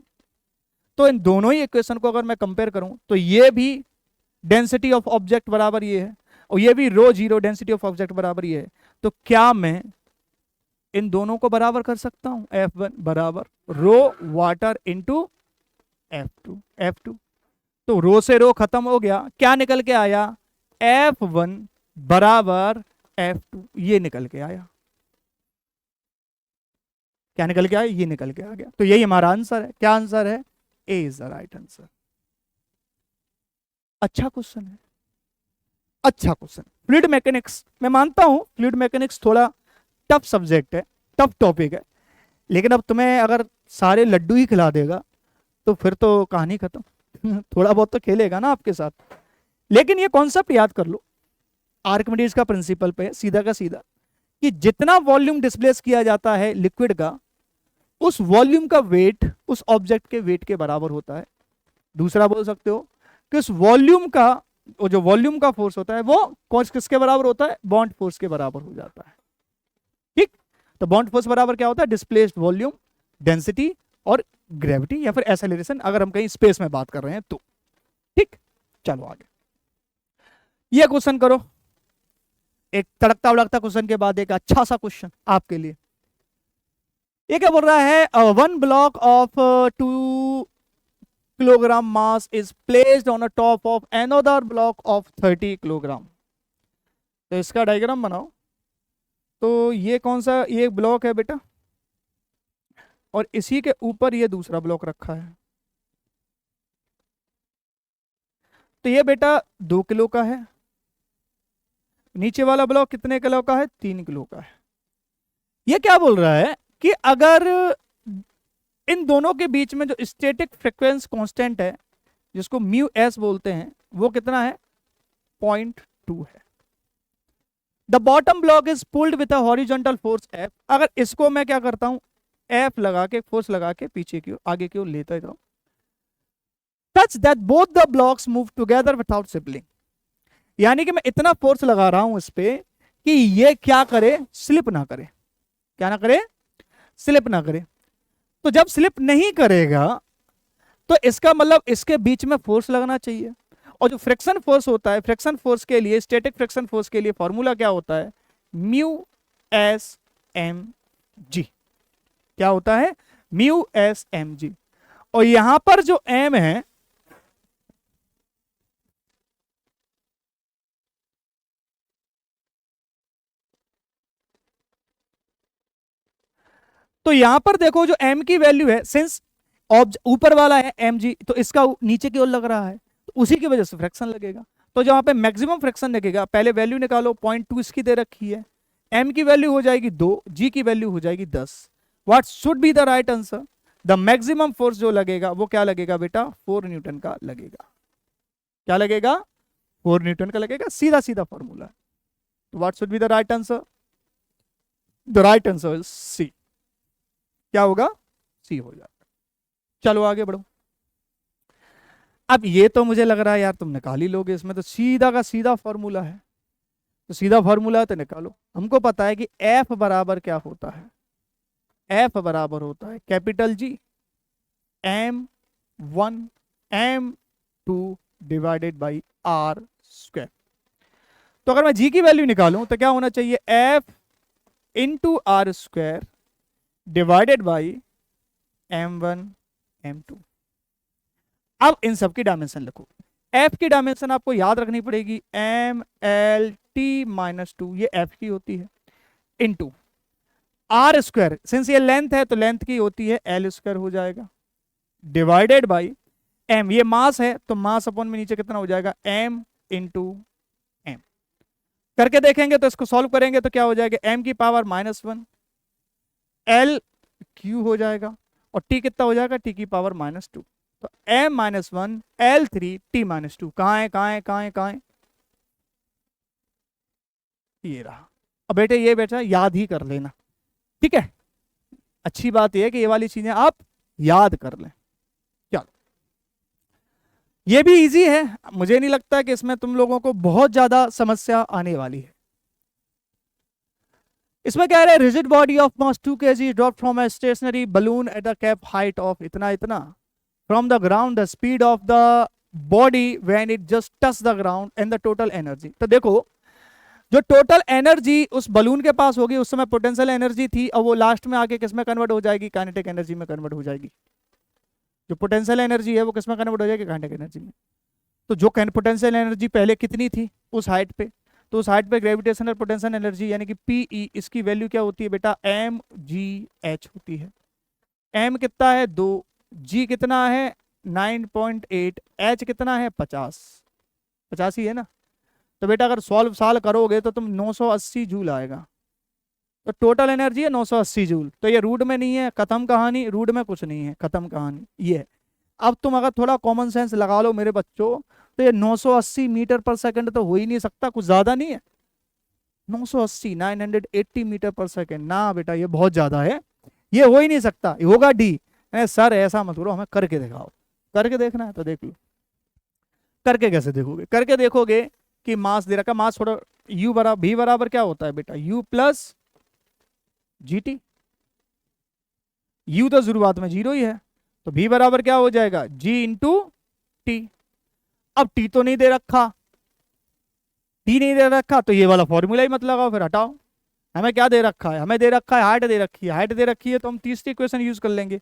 तो इन दोनों ही इक्वेशन को अगर मैं कंपेयर करूं तो ये भी डेंसिटी ऑफ ऑब्जेक्ट बराबर ये है, और ये भी रो जीरो डेंसिटी ऑफ ऑब्जेक्ट बराबर ये है। तो क्या मैं इन दोनों को बराबर कर सकता हूं, F1 बराबर रो वाटर इंटू F2। तो रो से रो खत्म हो गया, क्या निकल के आया, F1 बराबर F2, ये निकल के आया। क्या निकल के आया, ये निकल के आ गया। तो यही हमारा आंसर है। क्या आंसर है, ए इज द राइट आंसर। अच्छा क्वेश्चन है, अच्छा क्वेश्चन। फ्लूइड मैकेनिक्स, मैं मानता हूं फ्लूइड मैकेनिक्स थोड़ा टफ सब्जेक्ट है, टफ टॉपिक है, लेकिन अब तुम्हें अगर सारे लड्डू ही खिला देगा तो फिर तो कहानी खत्म। थोड़ा बहुत तो खेलेगा ना आपके साथ। लेकिन ये कॉन्सेप्ट याद कर लो, आर्किमिडीज का प्रिंसिपल पे सीधा का सीधा, कि जितना वॉल्यूम डिस्प्लेस किया जाता है लिक्विड का, उस वॉल्यूम का वेट उस ऑब्जेक्ट के वेट के बराबर होता है। दूसरा बोल सकते हो कि उस वॉल्यूम का, वो जो वॉल्यूम का फोर्स होता है वो किसके बराबर होता है, बॉन्ड फोर्स के बराबर हो जाता है। ठीक, तो बॉन्ड फोर्स बराबर क्या होता है, डिस्प्लेस्ड वॉल्यूम, डेंसिटी और ग्रेविटी या फिर एक्सेलरेशन, अगर हम कहीं स्पेस में बात कर रहे हैं तो। ठीक, चलो आगे ये क्वेश्चन करो। एक तड़कता उड़कता क्वेश्चन के बाद एक अच्छा सा क्वेश्चन आपके लिए। ये क्या बोल रहा है, one block of 2 kilogram mass is placed on a top of another block of 30 kilogram. तो इसका डायग्राम बनाओ। तो ये कौन सा, ये ब्लॉक है बेटा, और इसी के ऊपर ये दूसरा ब्लॉक रखा है। तो ये बेटा 2 किलो का है, नीचे वाला ब्लॉक कितने किलो का है, 3 किलो का है। ये क्या बोल रहा है कि अगर इन दोनों के बीच में जो स्टैटिक फ्रीक्वेंस कांस्टेंट है, जिसको म्यू एस बोलते हैं, वो कितना है, 0.2 है। The bottom block is pulled with a horizontal force F. अगर इसको मैं क्या करता हूं, एफ लगा के, फोर्स लगा के पीछे की ओर, आगे की ओर लेता जाऊं, such that both the blocks move together without sibling. यानी कि मैं इतना फोर्स लगा रहा हूं इस पे कि ये क्या करे, स्लिप ना करे। क्या ना करे, स्लिप ना करे। तो जब स्लिप नहीं करेगा तो इसका मतलब इसके बीच में फोर्स लगना चाहिए। और जो फ्रिक्शन फोर्स होता है, फ्रिक्शन फोर्स के लिए, स्टैटिक फ्रिक्शन फोर्स के लिए फॉर्मूला क्या होता है, म्यू एस एम जी। क्या होता है, म्यू एस एम जी। और यहां पर जो एम है, तो यहां पर देखो जो m की वैल्यू है, सिंस ऊपर वाला है mg, तो इसका नीचे की ओर लग रहा है, तो उसी की वजह से फ्रैक्शन लगेगा। तो जहां पे मैक्सिमम फ्रैक्शन लगेगा, पहले वैल्यू निकालो, 0.2 इसकी दे रखी है, m की वैल्यू हो जाएगी 2, g की वैल्यू हो जाएगी 10। What should be the right answer, the maximum force जो लगेगा वो क्या लगेगा बेटा, 4 न्यूटन का लगेगा। क्या लगेगा, 4 न्यूटन का लगेगा। सीधा सीधा formula. What should be the right answer, the right answer is C. क्या होगा, सी हो जाएगा। चलो आगे बढ़ो। अब ये तो मुझे लग रहा है यार तुम निकाल ही लोगे, इसमें तो सीधा का सीधा फॉर्मूला है। तो सीधा फॉर्मूला है तो निकालो। हमको पता है कि एफ बराबर क्या होता है, एफ बराबर होता है capital G m1 m2 divided by R square. तो अगर मैं जी की वैल्यू निकालूं तो क्या होना चाहिए, F into R square divided by m1 m2। अब इन सब की डायमेंशन लिखो। एफ की डायमेंशन आपको याद रखनी पड़ेगी, एम एल टी माइनस 2, ये एफ की होती है, इंटू आर स्क्वायर, सिंस ये लेंथ है तो लेंथ की होती है एल स्क्वायर हो जाएगा, डिवाइडेड बाई एम, ये मास है तो मास अपॉन में नीचे कितना हो जाएगा, एम इंटू एम। करके देखेंगे तो इसको सॉल्व करेंगे तो क्या हो जाएगा, एम की पावर -1 एल क्यू हो जाएगा, और टी कितना हो जाएगा, टी की पावर -2। तो m-1 L3 t-2 कहाँ है, कहाँ है, कहाँ है, कहाँ है, ये रहा। अब बेटे ये बेटा याद ही कर लेना, ठीक है। अच्छी बात यह है कि ये वाली चीजें आप याद कर लें। चलो ये भी इजी है, मुझे नहीं लगता कि इसमें तुम लोगों को बहुत ज्यादा समस्या आने वाली है। इसमें कह रहे हैं rigid body of mass 2 kg drop from a stationary balloon at a cap height of इतना इतना from the ground, the speed of the body when it just touch the ground and the total energy। तो देखो जो total energy उस balloon के पास होगी उस समय पोटेंशियल एनर्जी थी, और वो लास्ट में आके किसमें कन्वर्ट हो जाएगी, काइनेटिक एनर्जी में कन्वर्ट हो जाएगी। जो पोटेंशियल एनर्जी है वो किसमें कन्वर्ट हो जाएगी, काइनेटिक एनर्जी में। तो जो पोटेंशियल एनर्जी पहले कितनी थी उस हाइट पे, तो उस हाइट पे ग्रेविटेशनल पोटेंशियल एनर्जी यानी कि पीई, इसकी वैल्यू क्या होती है बेटा, एम जी एच होती है। एम कितना है 2, जी कितना है 9.8, एच कितना है 50 ही है ना। तो बेटा अगर सॉल्व करोगे तो तुम 980 जूल आएगा। तो टोटल एनर्जी है 980 जूल। तो ये रूट में नहीं है, खत्म कहानी, रूट में कुछ नहीं है, खत्म कहानी ये है। अब तुम अगर थोड़ा कॉमन सेंस लगा लो मेरे बच्चों, तो ये 980 मीटर पर सेकंड तो हो ही नहीं सकता, कुछ ज्यादा नहीं है 980, 980 मीटर पर सेकंड ना बेटा, ये बहुत ज्यादा है, ये हो ही नहीं सकता, ये होगा डी। सर ऐसा मत करो, हमें करके दिखाओ। करके देखना है तो देख लो। करके कैसे देखोगे, करके देखोगे कि मास दे रखा, मास थोड़ा u बराबर v बराबर क्या होता है बेटा, u plus G T. u तो शुरुआत में 0 ही है, तो v बराबर क्या हो जाएगा, g इंटू टी। अब t तो नहीं दे रखा, t नहीं दे रखा, तो ये वाला फॉर्मूला ही मत लगाओ, फिर हटाओ। हमें क्या दे रखा है, हमें दे रखा है हाइट दे रखी है, हाइट दे रखी है तो हम तीसरी इक्वेशन यूज कर लेंगे,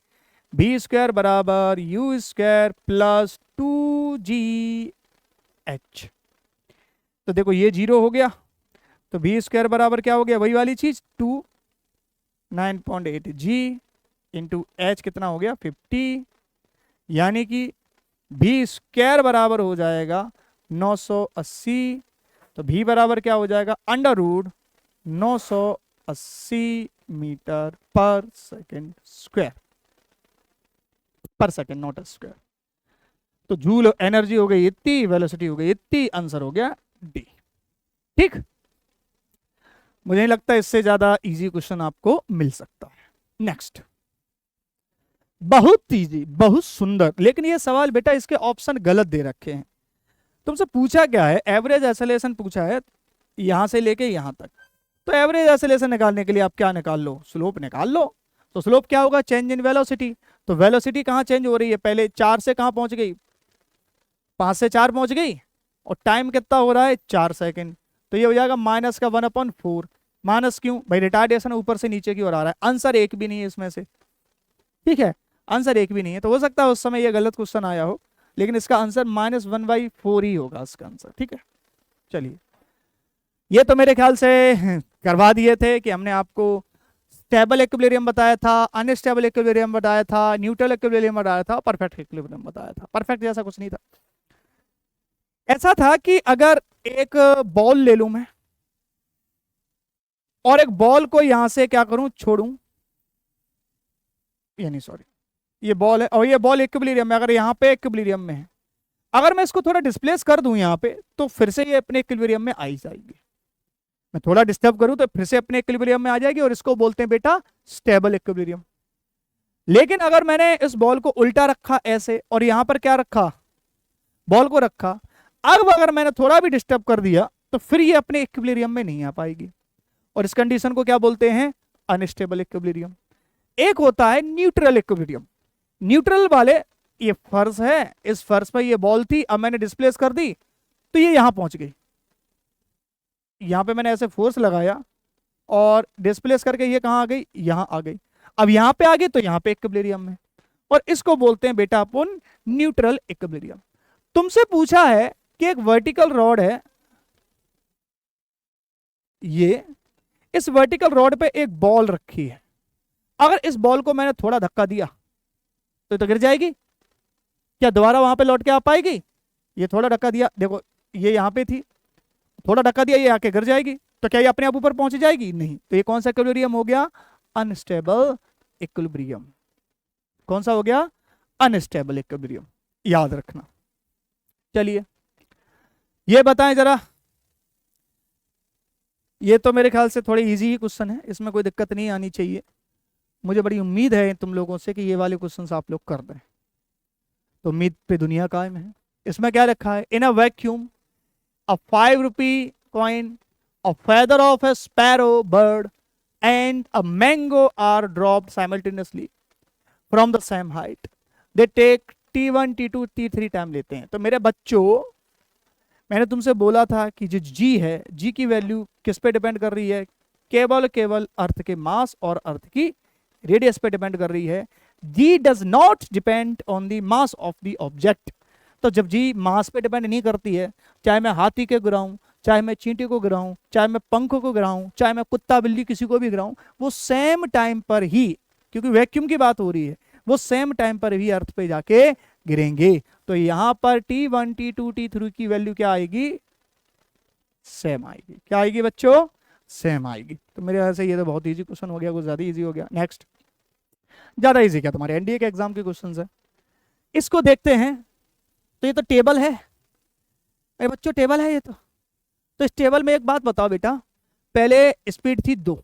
बी स्क्वायर बराबर यू स्क्वायर प्लस 2GH। तो देखो ये 0 हो गया, तो बी स्क्वायर बराबर क्या हो गया, वही वाली चीज 9.8G इंटू एच कितना हो गया 50, यानी कि भी स्क्वायर बराबर हो जाएगा 980। तो भी बराबर क्या हो जाएगा under root 980 metre per second square, पर सेकेंड नॉट स्क्वायर। तो जूल एनर्जी हो गई इतनी, वेलोसिटी हो गई इतनी, आंसर हो गया डी। ठीक, मुझे नहीं लगता इससे ज्यादा इजी क्वेश्चन आपको मिल सकता है। नेक्स्ट, बहुत इजी, बहुत सुंदर, लेकिन ये सवाल बेटा इसके ऑप्शन गलत दे रखे हैं। तुमसे पूछा क्या है, एवरेज एसेलेरेशन पूछा है यहां से लेके यहां तक। तो एवरेज एसेलेरेशन निकालने के लिए आप क्या निकाल लो, स्लोप निकाल लो। तो स्लोप क्या होगा, चेंज इन वेलोसिटी। तो वेलोसिटी कहां चेंज हो रही है, पहले 4 से कहां पहुंच गई, 5 से 4 पहुंच गई, और टाइम कितना हो रहा है 4 सेकंड। तो ये हो जाएगा माइनस का 1/4। माइनस क्यों भाई, रिटार्डेशन ऊपर से नीचे की ओर आ रहा है, आंसर एक भी नहीं है इसमें से। ठीक है, आंसर एक भी नहीं है। तो हो सकता है उस समय ये गलत क्वेश्चन आया हो, लेकिन इसका आंसर -1/4 ही होगा इसका आंसर। ठीक है, चलिए, ये तो मेरे ख्याल से करवा दिए थे कि हमने आपको स्टेबल इक्विलिब्रियम बताया था, अनस्टेबल इक्विलिब्रियम बताया था, न्यूट्रल इक्विलिब्रियम बताया था, परफेक्ट इक्विलिब्रियम बताया था। परफेक्ट जैसा कुछ नहीं था। ऐसा था कि अगर एक बॉल ले लूं मैं, और एक बॉल को यहां से क्या करूं, छोड़ूं, यानी सॉरी, ये बॉल है और ये बॉल इक्विलिब्रियम में, अगर यहां पे इक्विलिब्रियम में है, अगर मैं इसको थोड़ा डिस्प्लेस कर दूं यहां पे, तो फिर से ये अपने इक्विलिब्रियम में आई जाएगी। मैं थोड़ा डिस्टर्ब करूं तो फिर से अपने इक्विलिब्रियम में आ जाएगी, और इसको बोलते हैं बेटा स्टेबल इक्विलिब्रियम। लेकिन अगर मैंने इस बॉल को उल्टा रखा ऐसे, और यहां पर क्या रखा, बॉल को रखा, अब अगर मैंने थोड़ा भी डिस्टर्ब कर दिया तो फिर ये अपने इक्विलिब्रियम में नहीं आ पाएगी, और इस कंडीशन को क्या बोलते हैं, अनस्टेबल इक्विलिब्रियम। एक होता है न्यूट्रल इक्विलिब्रियम। न्यूट्रल वाले, ये फर्श है, इस फर्श पर ये बॉल थी, अब मैंने डिस्प्लेस कर दी तो ये यहां पहुंच गई, यहां पे मैंने ऐसे फोर्स लगाया और डिस्प्लेस करके ये कहां आ गई, यहां आ गई। अब यहां पे आ गई तो यहां पे इक्विलिब्रियम में, और इसको बोलते हैं बेटा अपन न्यूट्रल इक्विलिब्रियम। तुमसे पूछा है कि एक वर्टिकल रॉड है, ये इस वर्टिकल रॉड पे एक बॉल रखी है, अगर इस बॉल को मैंने थोड़ा धक्का दिया तो गिर जाएगी, क्या दोबारा वहां पे लौट के आ पाएगी, ये थोड़ा धक्का दिया, देखो ये यहां पे थी, थोड़ा धक्का दिया ये आके गिर जाएगी, तो क्या ये अपने आप ऊपर पहुंच जाएगी, नहीं। तो ये कौन सा इक्विलिब्रियम हो गया, अनस्टेबल इक्विलिब्रियम। कौन सा हो गया, अनस्टेबल इक्विलिब्रियम, याद रखना। चलिए ये बताएं जरा, ये तो मेरे ख्याल से थोड़ी इजी ही क्वेश्चन है, इसमें कोई दिक्कत नहीं आनी चाहिए। मुझे बड़ी उम्मीद है तुम लोगों से कि ये वाले क्वेश्चंस आप लोग कर दें, तो उम्मीद पे दुनिया कायम है। इसमें क्या रखा है, इन a vacuum a 5 rupee coin, a feather of a sparrow bird, and a mango are dropped simultaneously from the same height. They take T1, T2, T3 time लेते हैं। तो मेरे बच्चों, मैंने तुमसे बोला था कि जो G है, G की वैल्यू किस पे डिपेंड कर रही है, केवल अर्थ के मास और अर्थ की रेडियस पे डिपेंड कर रही है। G does not depend on the mass of the object। तो जब जी मास पे डिपेंड नहीं करती है, चाहे मैं हाथी के गिराऊं, चाहे मैं चींटी को गिराऊं, चाहे मैं पंखों को गिराऊं, चाहे मैं कुत्ता बिल्ली किसी को भी गिराऊं, वो सेम टाइम पर ही, क्योंकि वैक्यूम की बात हो रही है, वो सेम टाइम पर भी अर्थ पे जाके गिरेंगे। तो यहां पर T1, T2, T3 की वैल्यू क्या आएगी, सेम आएगी। क्या आएगी बच्चों, सेम आएगी। तो मेरे ख्याल से ये तो बहुत इजी क्वेश्चन हो गया, कुछ ज्यादा इजी हो गया। नेक्स्ट, ज्यादा इजी क्या, तुम्हारे एनडीए के एग्जाम के क्वेश्चन है, इसको देखते हैं। तो ये तो टेबल है, अरे बच्चों टेबल है ये तो इस टेबल में एक बात बताओ बेटा, पहले स्पीड थी 2,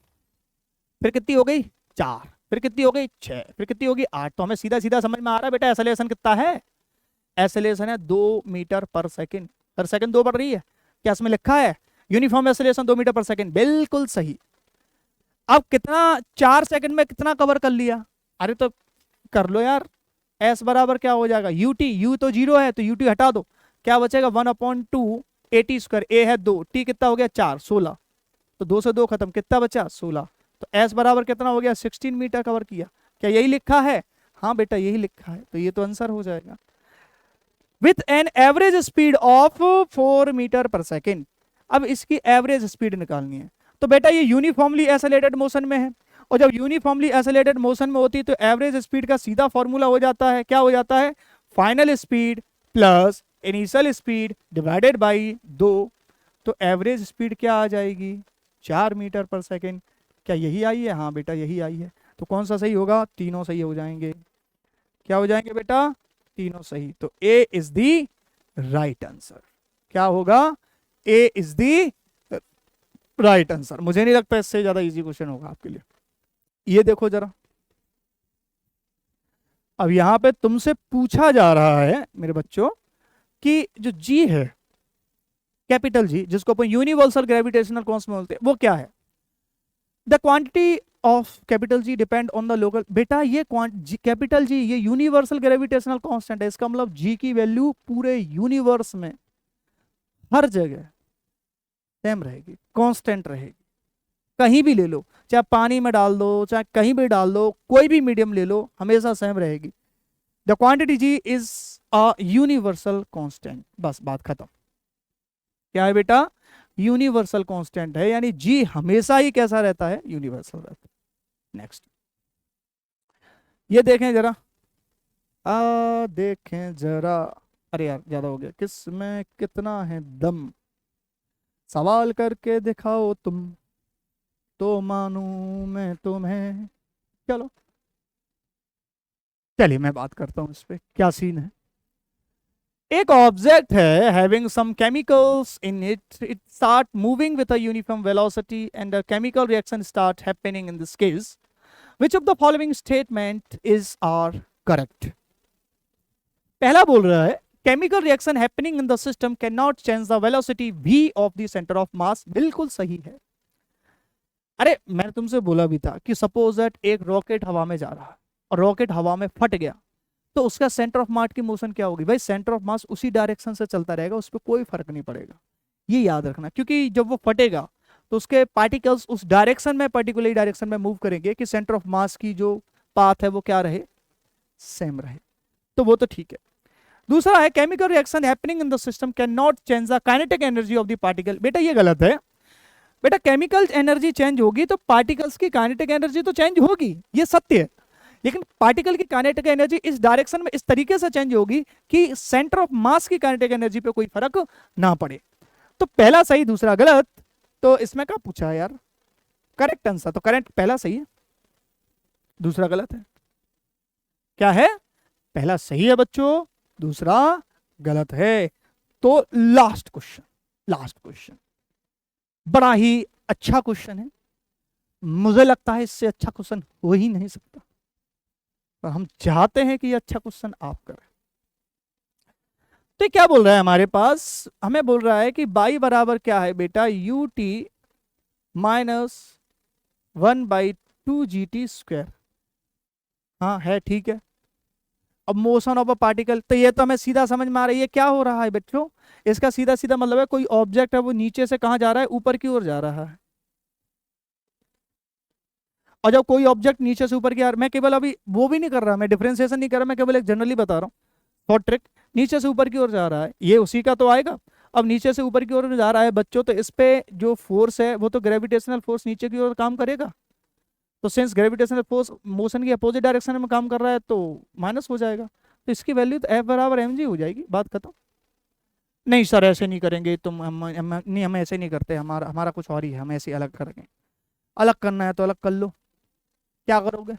फिर कितनी हो गई 4, फिर कितनी हो गई 6, फिर कितनी होगी 8। तो हमें सीधा सीधा समझ में आ रहा है बेटा एसेलेरेशन कितना है, एसेलेरेशन है 2 मीटर पर सेकंड। हर सेकंड 2 बढ़ रही है, क्या इसमें लिखा है यूनिफॉर्म एसेलेरेशन 2 मीटर पर सेकंड, बिल्कुल सही। अब कितना 4 सेकंड में कितना कवर कर लिया, अरे तो कर लो यार, एस बराबर क्या हो जाएगा यूटी, यू तो 0 है तो यूटी हटा दो, क्या बचेगा 1/2 AT स्क्वायर, ए है 2, टी कितना हो गया 4, 16, तो 2 से 2 खत्म, कितना बचा 16। तो एस बराबर कितना हो गया 16 मीटर कवर किया, क्या यही लिखा है, हाँ बेटा यही लिखा है, तो ये तो आंसर हो जाएगा। With an average speed of 4 metre per second. अब इसकी एवरेज स्पीड निकालनी है, तो बेटा ये यूनिफॉर्मली एसेलेरेटेड मोशन में है, और जब यूनिफॉर्मली एसेलेरेटेड मोशन में होती है तो एवरेज स्पीड का सीधा फॉर्मूला हो जाता है, क्या हो जाता है, final speed plus initial speed divided by 2। तो एवरेज स्पीड क्या आ जाएगी, 4 मीटर पर सेकेंड। क्या यही आई है, हाँ बेटा यही आई है। तो कौन सा सही होगा, तीनों सही हो जाएंगे। क्या हो जाएंगे बेटा, तीनों सही। तो ए इज दी राइट आंसर। क्या होगा, ए इज दी राइट आंसर। मुझे नहीं लगता इससे ज्यादा इजी क्वेश्चन होगा आपके लिए। ये देखो जरा, अब यहां पे तुमसे पूछा जा रहा है मेरे बच्चों कि जो जी है, कैपिटल जी, जिसको अपन यूनिवर्सल ग्रेविटेशनल कांस्टेंट बोलते हैं, वो क्या है। The quantity of capital G depend on the local. बेटा ये कैपिटल जी ये यूनिवर्सल ग्रेविटेशनल कांस्टेंट है, इसका मतलब जी की वैल्यू पूरे यूनिवर्स में हर जगह सेम रहेगी, कांस्टेंट रहेगी। कहीं भी ले लो, चाहे पानी में डाल दो, चाहे कहीं भी डाल दो, कोई भी मीडियम ले लो, हमेशा सेम रहेगी। The quantity G is a universal constant. बस बात खत्म। क्या है बेटा, यूनिवर्सल कांस्टेंट है, यानी जी हमेशा ही कैसा रहता है, यूनिवर्सल रहता है। नेक्स्ट ये देखें जरा, देखें जरा, अरे यार ज्यादा हो गया, किस में कितना है दम, सवाल करके दिखाओ तुम तो मानूं मैं तुम्हें। चलो चलिए मैं बात करता हूं इस पे, क्या सीन है। एक ऑब्जेक्ट है having some chemicals in it, it start moving with a uniform velocity and a chemical reaction start happening in this case, which of the following statement is are correct. पहला बोल रहा है chemical reaction happening in the system can not change the velocity v of the centre of mass. बिल्कुल सही है। अरे मैंने तुमसे बोला भी था कि सपोज दैट एक रॉकेट हवा में जा रहा है और रॉकेट हवा में फट गया, तो उसका सेंटर ऑफ मास की मोशन क्या होगी, भाई सेंटर ऑफ मास उसी डायरेक्शन से चलता रहेगा, उस पर कोई फर्क नहीं पड़ेगा। ये याद रखना, क्योंकि जब वो फटेगा तो उसके पार्टिकल्स उस डायरेक्शन में, पर्टिकुलर डायरेक्शन में मूव करेंगे कि सेंटर ऑफ मास की जो पाथ है वो क्या रहे, सेम रहे। तो वो तो ठीक है। दूसरा है chemical reaction happening in the system can not change the kinetic energy of the particle. बेटा ये गलत है। बेटा केमिकल एनर्जी चेंज होगी तो पार्टिकल्स की काइनेटिक एनर्जी तो चेंज होगी, ये सत्य है, लेकिन पार्टिकल की काइनेटिक एनर्जी इस डायरेक्शन में इस तरीके से चेंज होगी कि सेंटर ऑफ मास की काइनेटिक एनर्जी पे कोई फर्क ना पड़े। तो पहला सही दूसरा गलत, तो इसमें क्या पूछा है यार, करेक्ट आंसर। तो करेक्ट पहला सही है, दूसरा गलत है। क्या है, पहला सही है बच्चों, दूसरा गलत है। तो लास्ट क्वेश्चन, लास्ट क्वेश्चन बड़ा ही अच्छा क्वेश्चन है, मुझे लगता है इससे अच्छा क्वेश्चन हो ही नहीं सकता, पर हम चाहते हैं कि ये अच्छा क्वेश्चन आप करें। तो क्या बोल रहा है हमारे पास, हमें बोल रहा है कि बाई बराबर क्या है बेटा, यू टी माइनस 1/2 GT²। हाँ है, ठीक है। अब मोशन ऑफ अ पार्टिकल, तो ये तो हमें सीधा समझ में आ रही है क्या हो रहा है बच्चों, इसका सीधा सीधा मतलब है कोई ऑब्जेक्ट है वो नीचे से कहां जा रहा है, ऊपर की ओर जा रहा है। और जब कोई ऑब्जेक्ट नीचे से ऊपर की ओर, मैं केवल अभी वो भी नहीं कर रहा, मैं डिफरेंशिएशन नहीं कर रहा, मैं केवल एक जनरली बता रहा हूँ शॉर्ट ट्रिक। नीचे से ऊपर की ओर जा रहा है, ये उसी का तो आएगा। अब नीचे से ऊपर की ओर जा रहा है बच्चों, तो इस पे जो फोर्स है वो तो ग्रेविटेशनल फोर्स नीचे की ओर काम करेगा। तो सिंस ग्रेविटेशनल फोर्स मोशन की अपोजिट डायरेक्शन में काम कर रहा है तो माइनस हो जाएगा। तो इसकी वैल्यू तो F बराबर mg हो जाएगी, बात खत्म। नहीं सर ऐसे नहीं करेंगे तुम, नहीं हम ऐसे नहीं करते, हमारा हमारा कुछ और ही है, हम ऐसे अलग करेंगे। अलग करना है तो अलग कर लो, क्या करोगे।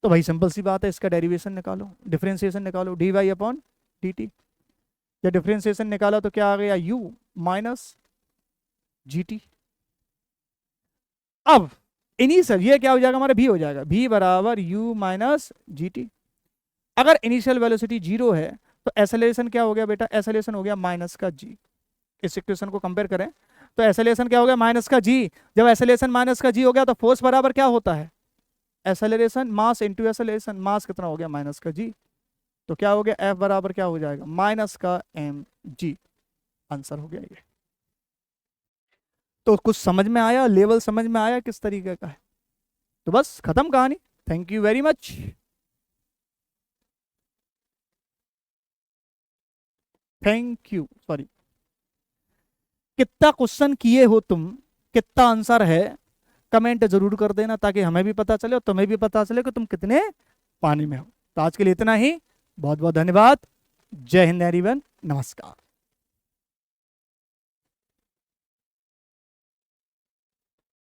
तो भाई सिंपल सी बात है, इसका डेरिवेशन निकालो, डिफरेंशिएशन निकालो, dy/dt। या डिफरेंशिएशन निकाला तो क्या आ गया, u माइनस gt। अब इनिशियल ये क्या हो जाएगा हमारा, v हो जाएगा, v बराबर u माइनस gt। अगर इनिशियल वेलोसिटी 0 है तो एसेलेरेशन क्या हो गया बेटा, एसेलेरेशन हो गया माइनस का g। इस इक्वेशन को कंपेयर करें तो एसेलेरेशन क्या हो गया, माइनस का g। जब एसेलेरेशन माइनस का g हो गया तो फोर्स बराबर क्या होता है, एसेलेरेशन मास इंटू एसेलेरेशन, मास कितना हो गया, माइनस का g। तो क्या हो गया, F बराबर क्या हो जाएगा, माइनस का mg। आंसर हो गया ये। तो कुछ समझ में आया, लेवल समझ में आया किस तरीके का है। तो बस खत्म कहानी। Thank you very much. Thank you. Sorry, कितना क्वेश्चन किए हो तुम, कितना आंसर है, कमेंट जरूर कर देना ताकि हमें भी पता चले और तुम्हें भी पता चले कि तुम कितने पानी में हो। तो आज के लिए इतना ही, बहुत बहुत धन्यवाद। जय हिंद एवरीवन, नमस्कार।